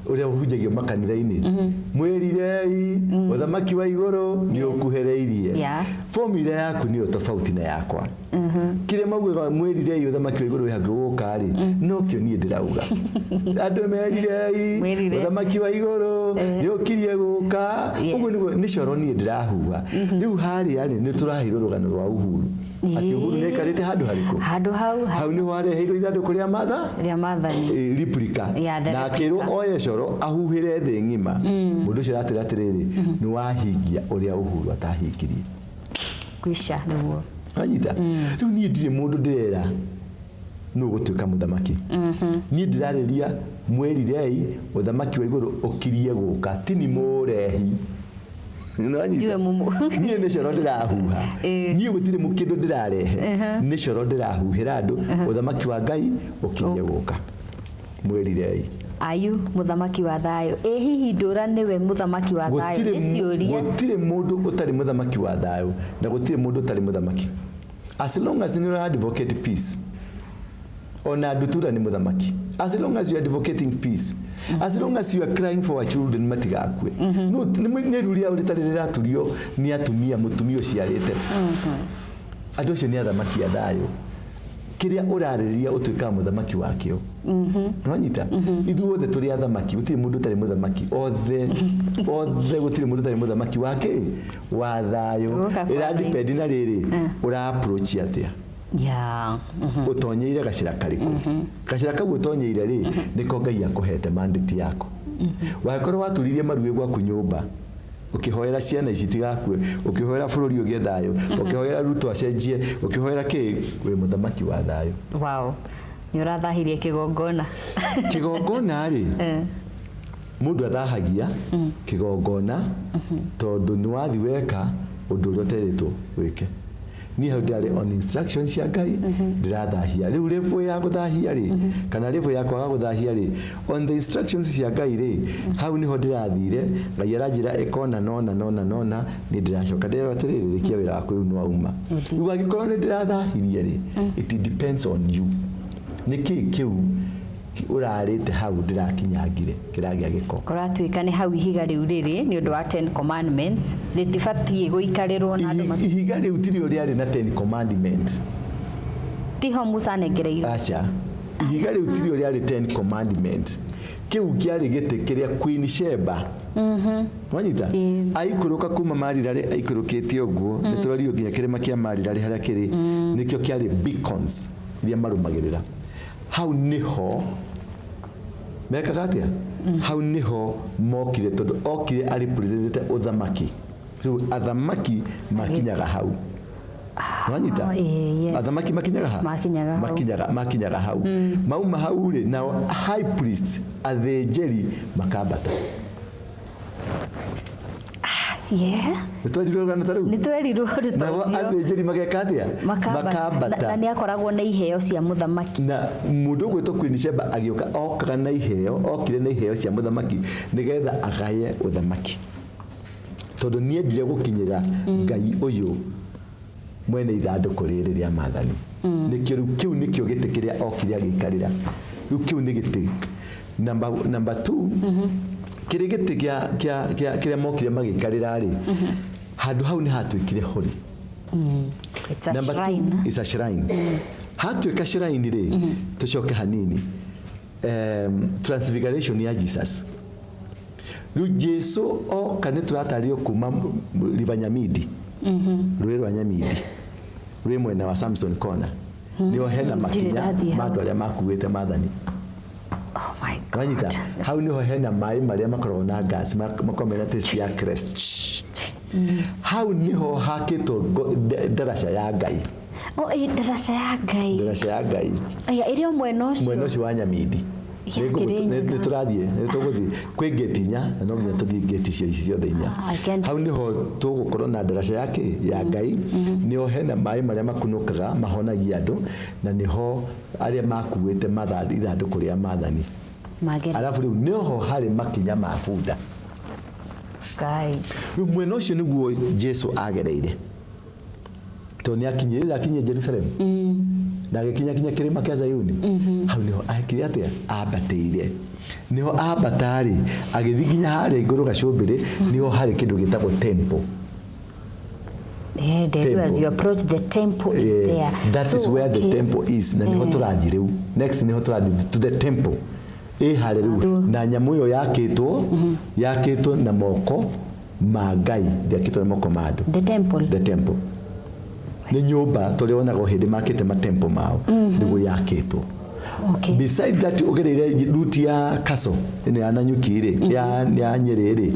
ũrĩa ũhunjagio makanitha-inĩ. Mwĩrirei ũthamaki wa igũrũ nĩ ũkuhĩrĩirie. Formula yaku nĩyo tofauti na yakwa. Kĩrĩa maugaga mwĩrirei ũthamaki wa igũrũ wĩ hakuhĩ gũka rĩ, no kĩo niĩ ndĩrauga. Andũ merirei ũthamaki wa igũrũ nĩ ũkirie gũka. Ũguo nĩ coro niĩ ndĩrahuha. Rĩu harĩa nĩ tũraheirwo rũgano rwa Uhuru. Ati Uhuru nĩ aikarĩte handũ harĩkũ? Handũ hau nĩho hareheirwo ithandũkũ rĩa maathani replica, na akĩrwo oye coro ahuhĩre thĩ ng'ima. Mũndũ ũcio aratwĩra atĩrĩrĩ, nĩ wahingia ũrĩa Uhuru atahingirie. Kwisha nĩguo. Anyita. Rĩu niĩ ndirĩ mũndũ ndĩrera nũ gũtuĩka mũthamaki. Niĩ ndĩrarĩria mwĩrirei ũthamaki wa igũrũ ũkirie gũka, tini mũrehi. Ndiwe mumu. Niĩ nĩ coro ndĩrahuha. Niĩ gũtirĩ kĩndũ ndĩrarehe. Nĩ coro ndĩrahuhĩra andũ ũthamaki wa Ngai ũkirie gũka. Mwĩrirei. Ayu mũthamaki wa thayũ. Hihi Ndũra nĩwe mũthamaki wa thayũ? Nĩciũria. Gũtirĩ mũndũ ũtarĩ mũthamaki wa thayũ na gũtirĩ mũndũ ũtarĩ mũthamaki. As long as you advocate peace. Ona Ndutura nĩ mũthamaki. As long as you are advocating peace. As long as you are crying for our children matigakue. No nĩ ruria ũrĩtarĩ rĩraturio nĩ atumia mũtumia ũciarĩte. Andũ acio nĩ athamaki a thayũ. Kĩrĩa ũrarĩrĩria ũtuĩkaga mũthamaki wakĩo. Nwanyita. Ithuothe tũrĩ athamaki, gũtirĩ mũndũ ũtarĩ mũthamaki. Othe gũtirĩ mũndũ ũtarĩ mũthamaki wake wa thayũ. Ĩradepend na rĩrĩ ũra approach atĩa. Utonyeire gacira karĩkũ. Gacira kau utonyeire rĩ nĩko Ngai akũhete mandate yako. Wakorwo waturirie maruĩ gwaku nyũmba ukihoera ciana ici tigakue, ukihoera bũrũri ũgĩe thayũ, ukihoera Ruto acenjie, ukihoera kĩ wĩ mũthamaki wa thayũ. Wow. Nĩ ũrathahirie kĩgongona. Kĩgongona rĩ mũndũ athahagia kĩgongona tondũ nĩ wathi weka ũndũ ũrĩa ũterĩtwo wĩke. Ni hau ndĩrarĩ on instructions cia Ngai ndĩrathahia. Rĩu level ya gũthahia rĩ kana level ya kwaga gũthahia rĩ on the instructions cia Ngai rĩ hau niho ndĩrathire. Ngai aranjĩra ekona nona nĩ ndĩracoka ndĩrera atĩrĩrĩ rĩkia wĩra waku rĩu nĩ wauma. Rĩu angĩkorwo nĩ ndĩrathahirie rĩ it depends on you. Nĩkĩ kĩu urarĩte hau ndĩrakinyangire kĩragĩa gĩko. Kũratuĩka nĩ hau ihiga rĩu rĩrĩ nĩ ũndũ wa 10 commandments rĩtibatiĩ gũikarĩrwo na andũ. Ihiga rĩu tirĩ rĩarĩ na 10 commandments. Tiho Musa nengereirwo. Aca. Ihiga rĩu tirĩ rĩarĩ 10 commandments. Kĩu kĩarĩ gĩtĩ kĩrĩa Queen Sheba. Wanyita? Aikũrũka kuma Marirarĩ aikũrũkĩte ũguo nĩ tũrario nginya kĩrĩma kĩa Marirarĩ harĩa kĩrĩ nĩkĩo kĩarĩ beacons iria marũmagĩrĩra. Hau niho mekaga atĩa? Hau niho mokire tondũ okire ari presented ũthamaki. Rĩu athamaki makinyaga hau. Wanyita? Athamaki makinyaga hau. Makinyaga hau. Mauma hau rĩ na high priest athĩnjĩri makambata. Nĩtwerirwo rũgano ta rũu? Nĩtwerirwo rũgano ta rũu. Na athĩnjĩri mageka atĩa? Makambata. Na nĩ akoragwo na iheo cia mũthamaki. Na mũndũ ũgwĩtwo Queen Sheba agĩũka okaga na iheo, okire na iheo cia mũthamaki nĩgetha agaye ũthamaki. Tondũ niendire gũkinyĩra Ngai ũyũ mwene ithandũkũ rĩrĩ rĩa maathani. Nĩkĩo rĩu kĩu nĩkĩo gĩtĩ kĩrĩa okire agĩikarĩra. Rĩu kĩu nĩ gĩtĩ. Number 2 kĩrĩ gĩtĩ kĩrĩa mokire magĩikarĩra rĩ handũ hau nĩ hatuĩkire hori. Number 2 is a shrine. Hatuĩka shrine rĩ tũcoke hanini. Transfiguration ya Jesus. Rĩu Jesu oka nĩ tũratarĩrio kuma River Nyamidi. Rũĩ rwa Nyamidi. Rũĩ mwena wa Samson Corner. Nĩo hena makinya mandũ arĩa makuĩte maathani. Oh my God. Wanyita, hau niho hena mai maria makoragwo na gas makomena test ya crest. Hau niho hakitwo daraca ya Ngai. Daraca ya Ngai. Daraca ya Ngai. Aya irio mweno ucio wa Nyamidi. Nĩ tũrathiĩ nĩ tũgũthiĩ kwĩ gate inya na no nginya tũthiĩ gate icio ciothe inya. Hau niho tũgũkorwo na daraca ya Ngai, niho hena maĩ marĩa makunũkaga mahonagia andũ, na niho arĩa makuĩte ithandũkũ rĩa maathani. Alafu rĩu niho harĩ makinya ma bunda. Ngai. Rĩu mwena ũcio nĩguo Jesu agereire. To nĩ akinyire Jerusalem. Na gĩkinya kĩrĩma kĩa Zayuni. Hau niho akire atia ambatĩire. Niho ambatari agĩthiĩ nginya harĩa igũrũ gacũmbĩrĩ, niho harĩ kĩndũ gĩtagwo temple. As you approach the temple is there. That is where the temple is. Na niho tũrathiĩ rĩu. Next niho tũrathiĩ to the temple. Harĩ rĩu na nyamũ ĩyo yakĩtwo na moko ma Ngai, ndĩakĩtwo na moko ma andũ. The temple. Nĩ nyũmba tũrĩonaga hĩndĩ makĩte matempo mao nĩguo yakĩtwo. Okay. Beside that ugereire route ya Kaso ĩno ya Nanyuki ya Nyeri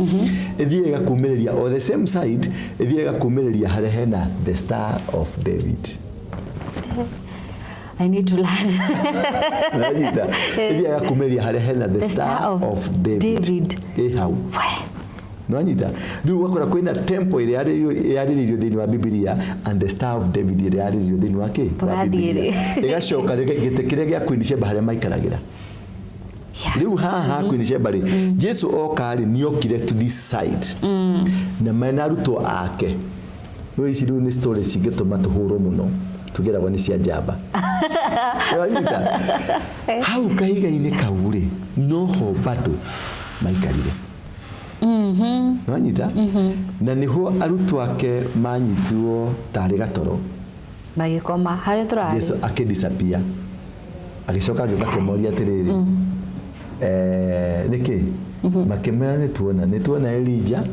ĩthiĩ ĩgakumĩrĩria on the same side, ĩthiĩ ĩgakumĩrĩria harĩa hena the Star of David. I need to learn. Ĩthiĩ ĩgakumĩrĩria harĩa hena the Star of David. Hau. Nwanyita rĩu wakora kwĩna temple ĩrĩa yarĩrĩirio thĩinĩ wa Biblia and the Star of David ĩrĩa yarĩrĩirio thĩinĩ wa Biblia. Ĩgacoka gĩtĩ kĩrĩa gĩa Queen Sheba harĩa maikaragĩra. Rĩu haha Queen Sheba Jesu okarĩ nĩokire to this side. Na mena arutwo ake. No ici rĩu nĩ story cingĩtũma tũhũrwo mũno. Tũgeragwo nĩ cia njamba. Nwanyita hau kahiga-inĩ kau noho bado maikarire. Nwanyita na niho arutwo ake manyitirwo tarĩ gatoro magĩkoma harĩa tũrarĩ. Jesu akĩdisappear agĩcoka agĩũka kĩmoria atĩrĩrĩ nĩkĩ makĩmera nĩtuona Elijah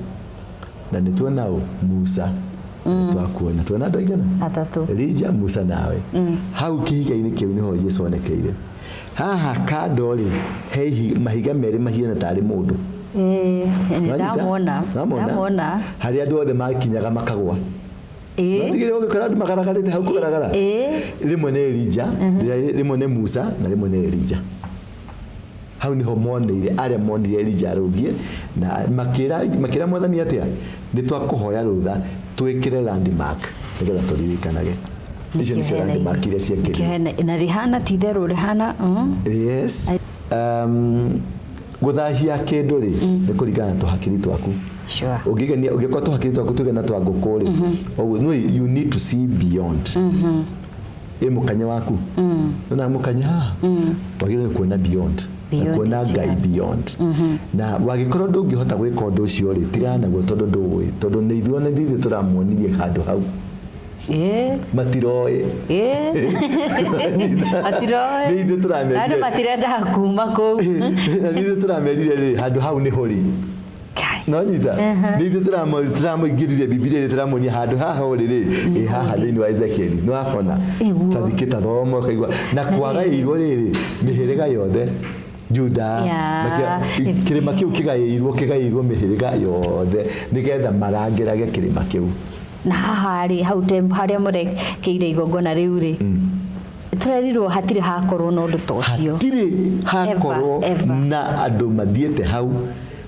na nĩtuona Musa. Twakuona tuona andũ aigana atatũ, Elijah, Musa nawe. Hau kĩhiga-inĩ kĩu niho Jesu onekeire. Haha kando he mahiga merĩ mahiana tarĩ mũndũ. Ndamwona harĩa andũ othe makinyaga makagwa. Ndigire ũgĩkora andũ magaragarĩte hau kũgaragara. Rĩmwe nĩ Elijah, rĩmwe nĩ Musa na rĩmwe nĩ Elijah. Hau niho monire arĩa monire Elijah arũgie na makĩra Mwathani atĩa nĩ twakũhoya rũtha twĩkĩre landmark nĩgetha tũririkanage. Icio nĩcio landmark iria ciekĩrwo. Na rĩhana ti itherũ rĩhana. Yes. Gũthahia kĩndũ nĩ kũringana na tũhakiri twaku. Sure. Ũngĩkorwo tũhakiri twaku tũgena twa ngũkũ no, you need to see beyond. Mũkanya waku na mũkanya wagĩrĩirwo nĩ kuona beyond. Kuona Ngai beyond. Na wagĩkorwo ndũngĩhota gwĩka ũndũ ũcio tigana naguo tondũ ndũĩ, tondũ nĩ ithuĩ tũramuonirie handũ hau. Matiroĩ. Matiroĩ. Nĩ ithuĩ tũramerire. Andũ matirenda kuma kũu. Nĩ ithuĩ tũramerire handũ hau nĩ ho no nyita nĩ ithuĩ tũramũingĩrire Biblia tũramuonia handũ haha haha thĩinĩ wa Ezekiel no akona tathikĩta thomo kaigua na kwagaĩirwo mĩhĩrĩga yothe Juda kĩrĩma kĩu kĩgaĩirwo mĩhĩrĩga yothe nĩgetha marangĩrage kĩrĩma kĩu. Na haha hau harĩa mũrekeire igongona rĩu tũrerirwo hatirĩ hakorwo na ũndũ ta ũcio. Hatirĩ hakorwo na andũ mathiĩte hau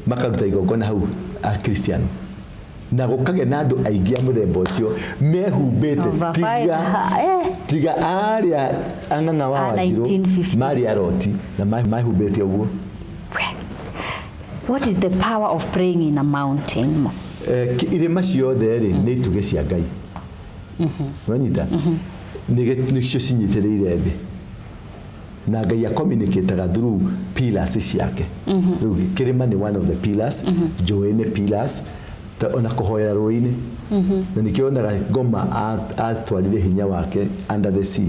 makaruta igongona hau a Christian na gũkagĩa na andũ aingĩ a mũthemba ũcio mehumbĩte tiga arĩa ang'ang'a wa Wanjirũ marĩ aroti na mehumbĩte ũguo. What is the power of praying in a mountain? Irĩma ciothe nĩ itugĩ cia Ngai. Wanyita nĩcio cinyitĩrĩire thĩ na Ngai communicateaga through pillars ciake. Rĩu kĩrĩma nĩ one of the pillars, njũĩ nĩ pillars, ona kũhoya rũĩ-inĩ na nĩkĩo onaga Ngoma atwarire hinya wake under the sea.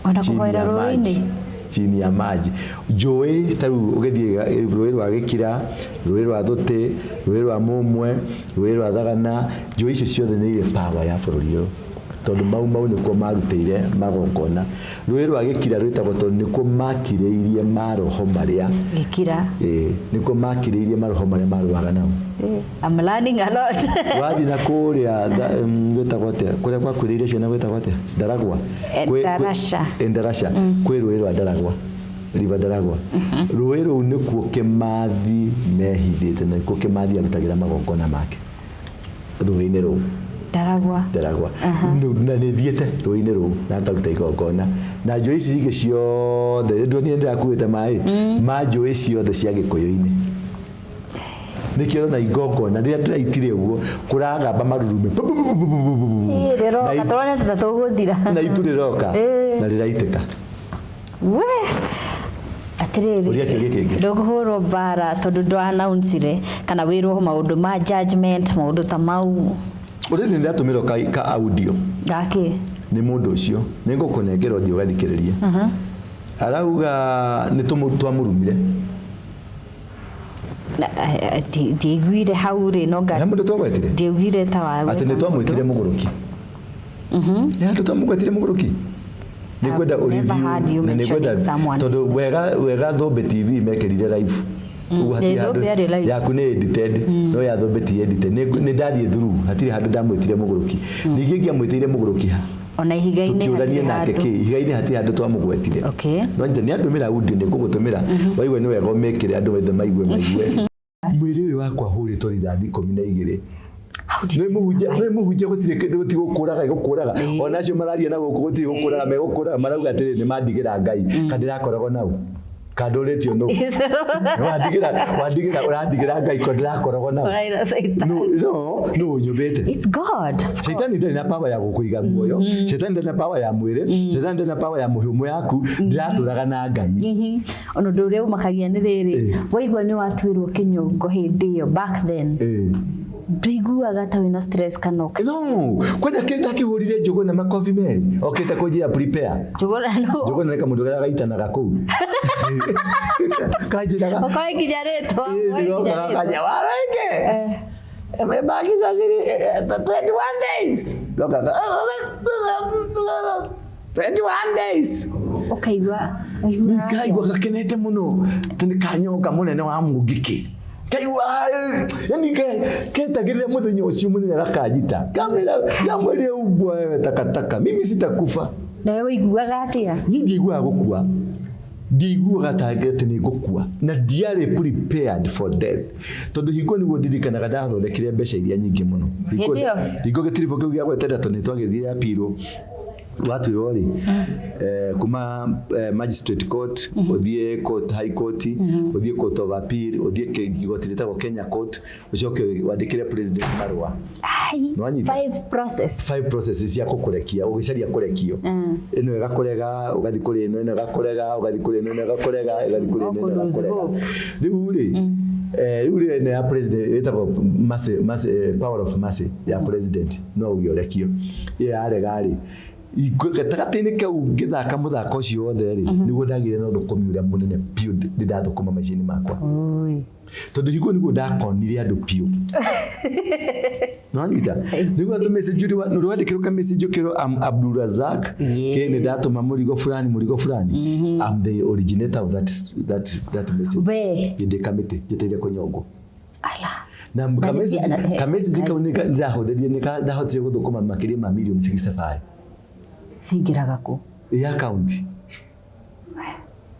Ona kũhoya rũĩ-inĩ chini ya maji. Njũĩ ta rĩu ũgĩthiĩ rũĩ rwa Gĩkira, rũĩ rwa Thũtĩ, rũĩ rwa Mũmwe, rũĩ rwa Thagana, njũĩ icio ciothe nĩ irĩ power ya bũrũri ũyũ. tondu mau nikuo marutĩire magongona. Rũĩ rwa Gĩkira rwĩtagwo tondu nikuo makirĩirie maroho marĩa Gĩkira nikuo makirĩirie maroho marĩa marũaga nao. I'm learning a lot. Wathi na kũrĩa gwĩtagwo atĩa kũrĩa gwakuĩrĩire ciana gwĩtagwo atĩa Ndaragwa Ndarasha kwĩ rũĩ rwa Ndaragwa River Ndaragwa. Rũĩ rũu nĩkuo Kĩmathi mehithĩte na nĩkuo Kĩmathi arutagĩra magongona make rũĩ-inĩ rũu Ndaragwa na nĩ thiĩte rũĩ-inĩ rũu na ngaruta igongona na njũĩ ici ingĩ ciothe ndonire ndĩrakuĩte maĩ ma njũĩ ciothe cia Gĩkũyũ-inĩ nikio na igongona rĩrĩa ndĩraitire ũguo kũragamba marurume rĩroka tũrone tũgũthira na itu rĩroka na rĩraitĩka atirĩrĩ ndũkũhũrwo mbara tondũ ndwanauncire kana wĩrwo maũndũ ma judgment maũndũ ta mau. Ũrĩrĩ nĩratũmĩrwo ka audio gake nĩ mũndũ ũcio nĩngũkũnengera ũthiĩ ũgathikĩrĩria arauga nĩtwamũrumire ndiaiguire hau rĩ no mũndũ twagwetire ndiaiguire ta wa atĩ nĩtwamwĩtire mũgũrũki andũ twamũgwetire mũgũrũki nĩkwenda review na nĩkwenda tondũ wega Thombe TV mekĩrire live uguo hatirĩ handũ yaku nĩ edited no ya Thombe ti edited nĩ ndathiĩ through hatirĩ handũ ndamwĩtire mũgũrũki ningĩ ngĩamwĩtire mũgũrũki ha ona ihiga-inĩ tukiũrania nake ihiga-inĩ hatirĩ handũ twamũgwetire no nĩ andũmĩra audio nĩngũgũtũmĩra waigua nĩ wega ũmĩkĩre andũ othe maigue mwĩrĩ ũyũ wakwa hũrĩtwo rithathi 12 nĩ mũhunjia gũtirĩ ona acio mararia na gũkũ gũtirĩ gũkũraga megũkũraga marauga atĩrĩ nĩ mandigĩra Ngai kandĩrakoragwo nau kandũrĩtio no ũrandigĩra Ngai kandĩrakoragwo nau no nyũmbĩte it's God. Shaitani ndarĩ na power ya gũkũiga muoyo Shaitani ndarĩ na power ya mwĩrĩ Shaitani ndarĩ na power ya mũhũmũ yaku ndiratũraga na Ngai ona ũndũ ũrĩa ũmakagia nĩ rĩrĩ waigua nĩ watuĩrwo kĩnyongo hĩndĩ ĩyo back then ndũiguaga ta wĩna stress kana kwanja kĩhũrire njũgũ na makobi merĩ okĩte kũnjĩra prepare njũgũ na kamũndũ karĩa gaitanaga kũu kanjĩraga okoe nginya rĩtwa kanja Waruinge bagiza 21 days 21 days kaigua gakenete mũno tondũ kanyoka mũnene wa Mũngĩkĩ kaigua yani ketagĩrĩra mũthenya ũcio mũnene gakanjita kamera yamwĩre ubwa wewe takataka mimi sitakufa na wewe iguaga atĩa niĩ ndiiguaga gũkua ndiiguaga target nĩ gũkua na ndiarĩ prepared for death tondũ hingo nĩguo ndirikanaga ndathondekire mbeca iria nyingĩ mũno hingo gĩtiribũ kĩu gĩa gweterera tondũ nĩtwagĩthire apirwo watuirwo rĩ kuma magistrate court uthie court high court uthie court of appeal uthie igoti ritagwo Kenya court ucoke wandikire president marua 5 processes cia kukurekia ugicaria kurekio ino igakurega ugathi kuri ino igakurega ugathi kuri ino igakurega ugathi kuri ino igakurega riu rĩ ya president witagwo power of mercy ya president no ugiorekio arega rĩ gatagatĩ-inĩ kau ngĩthaka mũthako ũcio wothe rĩ nĩguo ndagire na thũkũmi ũrĩa mũnene piũ ndĩrathũkũma maica-inĩ makwa tondũ hingo nĩguo ndakonire andũ piũ nĩwanyita nĩguo atũmessage nĩwandĩkĩrwo ka message ũkĩrwo Abdulrazak nĩ ndatũma mũrigo fulani I'm the originator of that message ndĩkamĩtĩ njĩtĩire kũnyongwo na kamessage kau nĩndahũthĩrire ndahotire gũthũkũma makĩria ma milioni 65 singiraga ku account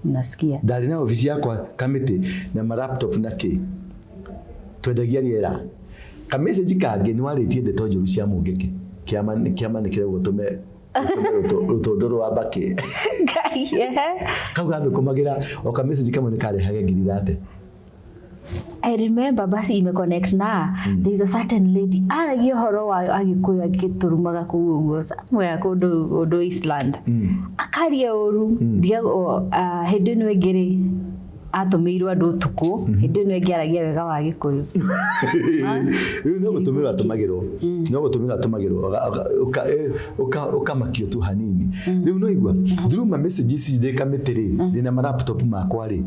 nasikia ndari na ofisi yakwa kamiti na laptop na ki twendagia riera ka message kange ni waritie ndeto njuru cia Mũngĩkĩ kiama nĩ kĩrego gũtũme rũtũndũ rwa mbaki kau gathũkũmagĩra o ka message kamwe nĩ karehage ngiri 30. I remember basi imeconnect na there is a certain lady aragia horo wa Agĩkũyũ agĩturumaga kũu ũguo somewhere kũndũ Eastland akaria ũru ndiago hĩndĩ ĩno ĩngĩ atũmĩirwo andũ ũtukũ hĩndĩ ĩno ĩngĩ aragia wega wa Agĩkũyũ no gũtũmĩrwo atũmagĩrwo ũkamakio tu hanini rĩu no igua through my messages ndĩkamĩtĩrĩ ndĩna laptop makwa rĩ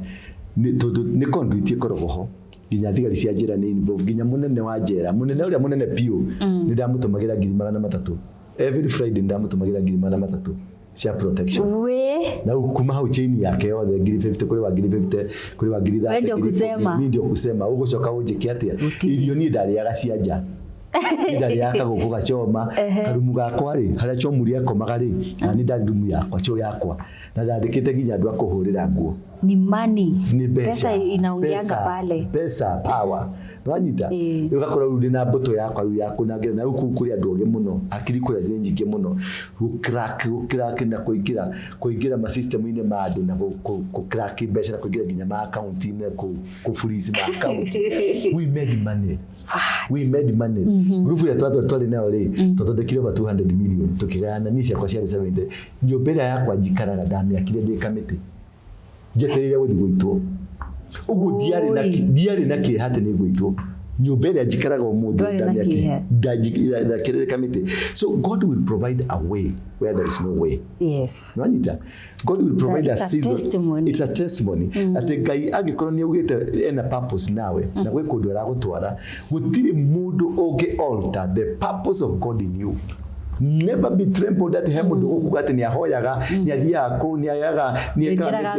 nĩ conduit ĩkoragwo ho nginya thigari cia njĩra nĩ involve nginya mũnene wa njera mũnene ũrĩa mũnene piũ nĩ ndamũtũmagĩra 300,000 every Friday ndamutumagira 3,300 cia protection. We Na kuma hau chain yake yothe 50 kuri wa 50 kuri wa 30 ndio kusema ugocoka unjikia atia irio ni ndariaga cia nja ndariaga guku gacoma karumu gakwa ri haria chomuria komaga ri na ni ndari rumu yakwa cho yakwa na ndandikite ginya andu akuhurira nguo ni money, ni pesa inaongeanga pale, pesa power nwanyita ugakora rudi na mboto yakwa ru yakunagera na uku kuri andu oge muno akiri kuri nyingi muno crack na kuingira ma system ine ma andu na ku crack mbeca na kuingira ginya ma account ine ku freeze ma account. we made money grupu ya twali nayo ri tutondekire over 200 million tukigana ni cia kwa cia 70 nyombera yakwa njikaraga ndamia kire ndi kamiti jeterire guthi gwitwo ugu diari na ki hate ni gwitwo nyombera njikaraga umuthi ndamia ki ndajikira kamiti. So God will provide a way where there is no way. Yes, nwanyita God will provide a season. Testimony. It's a testimony ati Ngai agikorwo ni ugite ena purpose nawe na gwe kundu aragutwara gutiri mundu ungi alter the purpose of God in you. Never be trampled at him do ati ni ahoyaga ni athia ko ni ayaga ni ekaraga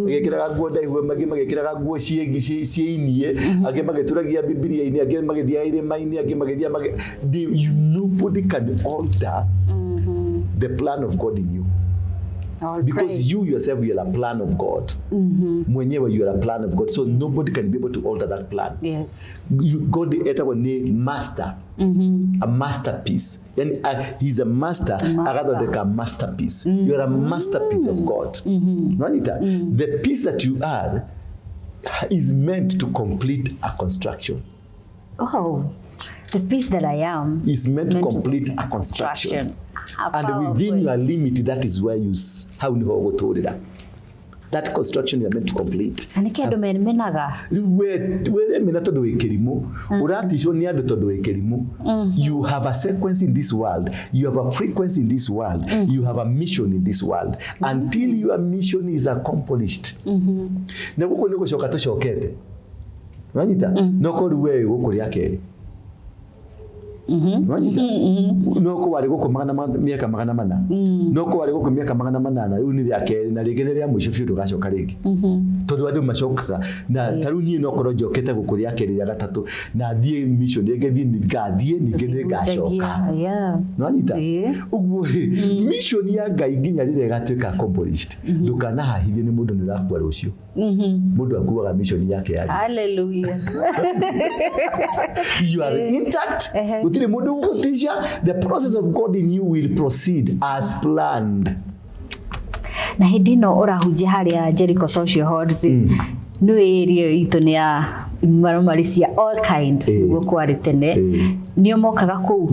gekiraga guo ndaihu magekiraga guo cieinie age mageturagia Biblia ini age magethia ire maini age magethia nobody can alter the plan of God in you. Because you yourself, you are a plan of God. Mwenyewe, you are a plan of God. So nobody can be able to alter that plan. Yes. God is master. A masterpiece. And he's a master. Rather than a masterpiece. You are a masterpiece of God. The piece that you are is meant to complete a construction. Oh, the piece that I am is meant to complete a construction. And within your limit, that is where you how you go to that. That construction you are meant to complete. And kendo menaga. We menato do ekerimu. Urati sho ni ado do ekerimu. You have a sequence in this world. You have a frequency in this world. You have a mission in this world. Until your mission is accomplished. Na guko niko shoka shokete. Wanyita noko ruwe gukuri akere. Wanyita noko wari guko miaka 400 noko wari guko miaka 800 riu ni ria keri na rigene ria mwisho fiu gacoka ringi tondu andu macokaga na taruni no koro jokete gukuri akeri ya gatatu na thie mission ngethi ngathie ninge ni gacoka wanyita uguo mission ya Ngai ginya rire gatuika accomplished ndukana hahithie ni mundu ni rakwa rucio mundu akuaga mission yake ya hallelujah. You are intact. The process of God in you will proceed as planned. Na hindi no urahunjia haria Jericho Social Hall no area itu ni ya maromarisia all kind gukwarite tene nio mokaga ku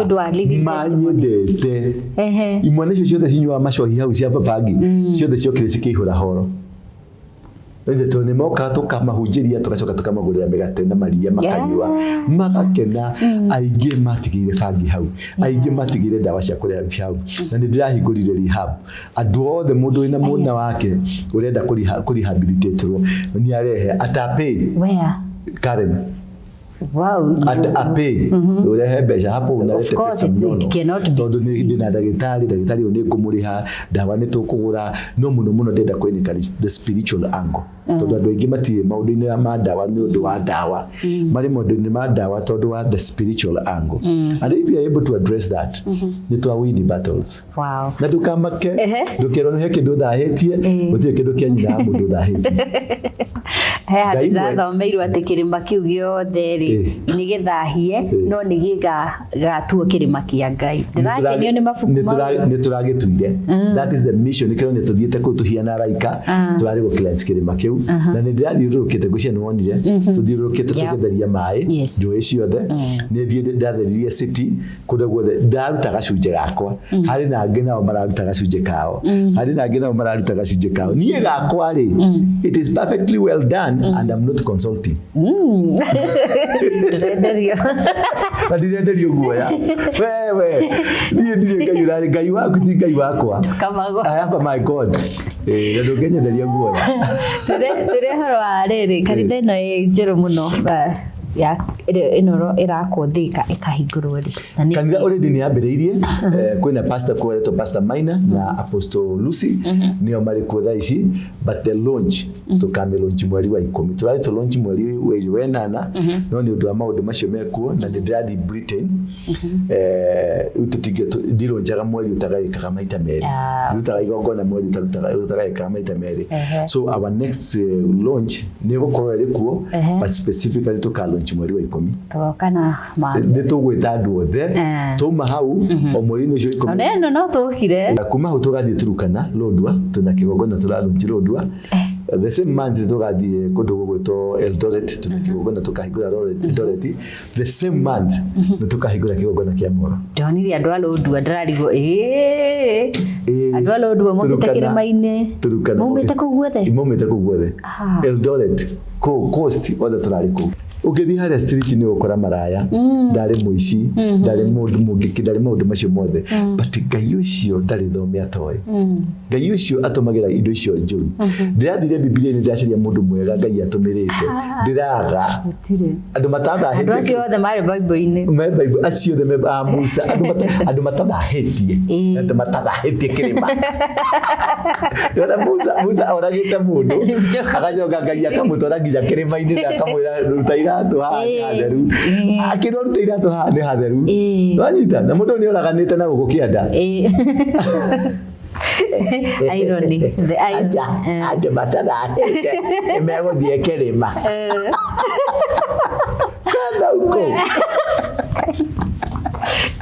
ndu wa living manyendete imwane ciothe cinywa macohi hau cia babangi ciothe ciokire cikihura horo. Nje tone moka tukamahunjiria tugacoka tukamagurira migate na maria makanywa magakena aige matigire bangi hau aige matigire dawa cia kuria hau na ndirahingurire rehab andu othe mundu ina muna wake urenda kuri rehabilitate ni arehe atape where Karen. Wow. Ape urehe mbeca hapo unarete pesa mnono tondu ni ndina ndagitari ni kumuriha dawa ni tukugura no muno ndenda kwenika the spiritual angle tondu andu aingi matie maundu-ini ma dawa ni undu wa dawa mari maundu-ini ma dawa tondu wa the spiritual angle and if you are able to address that ni twa win battles. Wow. Na dukamake ndukero no heke nduthahitie gutire kindu kia nyina mundu uthahitie he hatira meirwo ati kirima kiu giothe ri ni githahie no ni gigatuo kirima kia Ngai ndirakenio ni mabuku ni turagituire that is the mission ikero ni tuthiete ku tuhiana raika turari go cleanse kirima kiu na ni ndirathiurukite gucia ni wonire tuthiurukite tugetheria mai njui ciothe ni thie ndatheririe city kundu guothe ndaruta gacunje gakwa hari na ngina o mararuta gacunje kao hari na ngina o mararuta gacunje kao nie gakwa ri it is perfectly well done and I'm not consulting. Ndirenderio guoya wewe ndiye Ngai waku ti Ngai wakwa I have my God ndongenyetheria guoya tire haro arere kanitha ino njeru muno ya ino irako thika ikahingurwo ri kanitha already ni ambiriirie kwina pastor kweretwo Pastor Maina na Apostle Lucy nio mari kuotha ici but the launch tukame launch mweri wa 10 turari to launch mweri wa 8 no ni undu wa maundu macio mekuo na ndirathi Britain ututige ndiro njaga mweri utagaika maita meri utagaigo na mweri utagaika maita meri so our next launch ni gukorwo ri kuo but specifically to launch mweri wa 10 kana ma ni tugwita andu othe tuma hau o mweri ni cio 10 no tukire kuma hau tugathie turukana Lodwa tuna kigogona turarunji Lodwa the same month tugathie kundu gugwitwo Eldoret tuna kigogona tukahingura Eldoret the same month tukahingura kigogona kia Moro ndonire andu a Lodwa ndararigo andu a Lodwa mumite kirima-ini mumite kuu guothe Eldoret coast othe turari kuu ukithi haria street ni ukora maraya ndari muici ndari mundu mungiki ndari maundu macio mothe but Ngai ucio ndari thomia toy Ngai ucio atumagira indo icio njuru ndirathire Biblia ni ndaciria mundu mwega Ngai atumirite ndiraga andu matatha hete andu acio othe mari Bible-ini Bible acio othe Musa andu matatha hetie andu matatha hetie kirima ndona Musa oragite mundu agacoka Ngai akamutwara nginya kirima-ini na akamwira rutaira tu hatheru akiro rutaira tu ha ni hatheru wanyita na mundu ni oraganite na gukianda irony the aja ande matada emego die kerema kada uko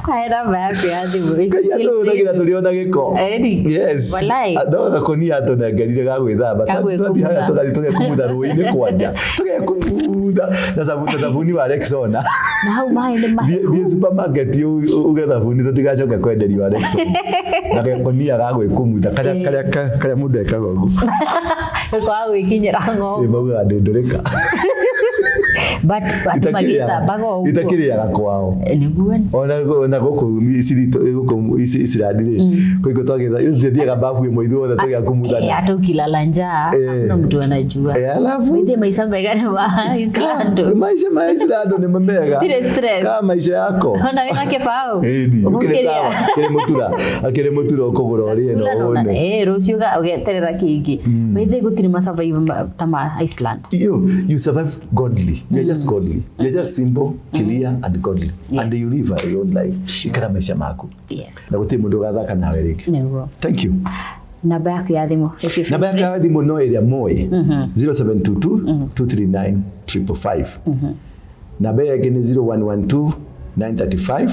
Kaira bapi hadi mwe. Kayato nagira tuliona giko. Yes. Walai. Ndo koni ato na ngarire gagwithamba. Twathi haya tugathituge kumutha ruini kwanja. Tuge kumutha na sabuni wa Rexona. Na hau mai ni mai. Ni supermarket ugetha buni tutigacoka kwenderia wa Rexona. Na koni agagwe kumutha kaya mundu ekaga ugu. Kwa wikinyira ngo. Ibaga ndurika. But magita bago itakiriaga kwao niguo na goko isiradire koiko twagitha ithiaga bafu imwe ithuothe tugia kumutha atukilala njaa hakuna mtu anajua alafu withe maisha megana wa Islando maisha Islando ni mega kama maisha yako ona wina kibao ukire sawa akire mutura ukugura uri no one rucio ga ugeterera kingi withe gutiri ma survive tama Iceland you survive godly. You're just godly. You're just simple, clear, and godly. And you live your own life. Ikara maisha mako. Yes. Na guti mundu gathaka nawe riki. Niguo. Thank you. Namba yaku ya thimu. Namba yaku ya thimu no area moe 0722 239 555. Namba yake ni 0112 935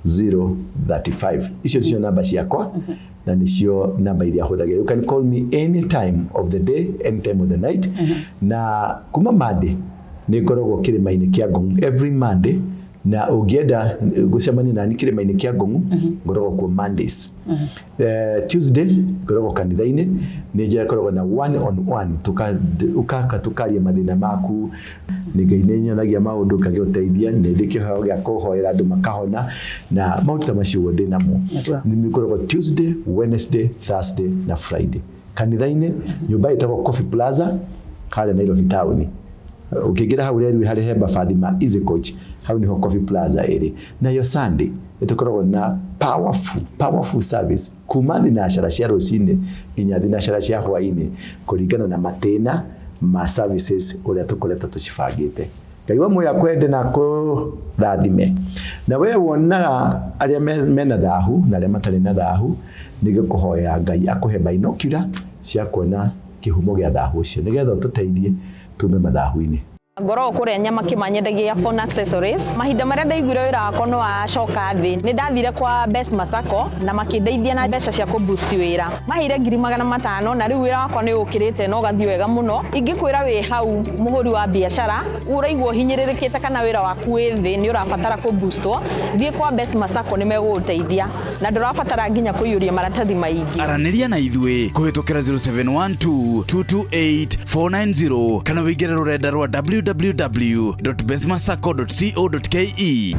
035. Icio cio namba ciakwa na nicio namba iria huthagira. You can call me any time of the day, any time of the night. Na kuma Monday ni ngoragwo kirima-ini kia Ngong every Monday na ugienda gucemania nani kirima-ini kia Ngong ngoragwo ku Mondays. Tuesday ngoragwo kanitha-ini ni njira ngoragwo na one on one tukaria mathina maku ni Ngai ni nyonagia maundu kagioteithia ni ndikihao gia kuhoera andu makahona na maundu ta macio ndi namo ni ngoragwo Tuesday, Wednesday, Thursday na Friday kanitha-ini nyumba itagwo Coffee Plaza kale Nairobi town. Ukigira hau rero hari hemba Fathima Easy Coach hau niho Coffee Plaza iri na yo Sunday itukoragwo na powerful service kuma thinacara cia rucini nginya thinacara cia hwaini kuringana na matena ma services uria tukoretwo tucibangite. Ngai wa moya kwende na ko rathime na we wonaga aria mena thahu na aria matari na thahu nigikuhoya Ngai akuhe binocular cia kuona kihumo gia thahu ucio nigetha tuteithie tume mathahu-ini. Ngoro kuria nyama kimanyendagia phone accessories mahinda maria ndaiguire wira wakwa no acoka thi ni ndathire kwa M-pesa Pay na makindeithia na mbeca cia ku boost wira mahire 500 na riu wira wakwa ni ukirite no gathi wega muno ingikwira wi hau muhuri wa biashara uraigwo hinyiririkite kana wira waku wi thi ni urabatara ku boostwo thie kwa M-pesa Pay ni meguteithia na ndurabatara nginya kuyuria maratathi maingi araniria na ithwe kuhitukira 0712 228 490 kana wigire rurenda rwa www.besmasako.co.ke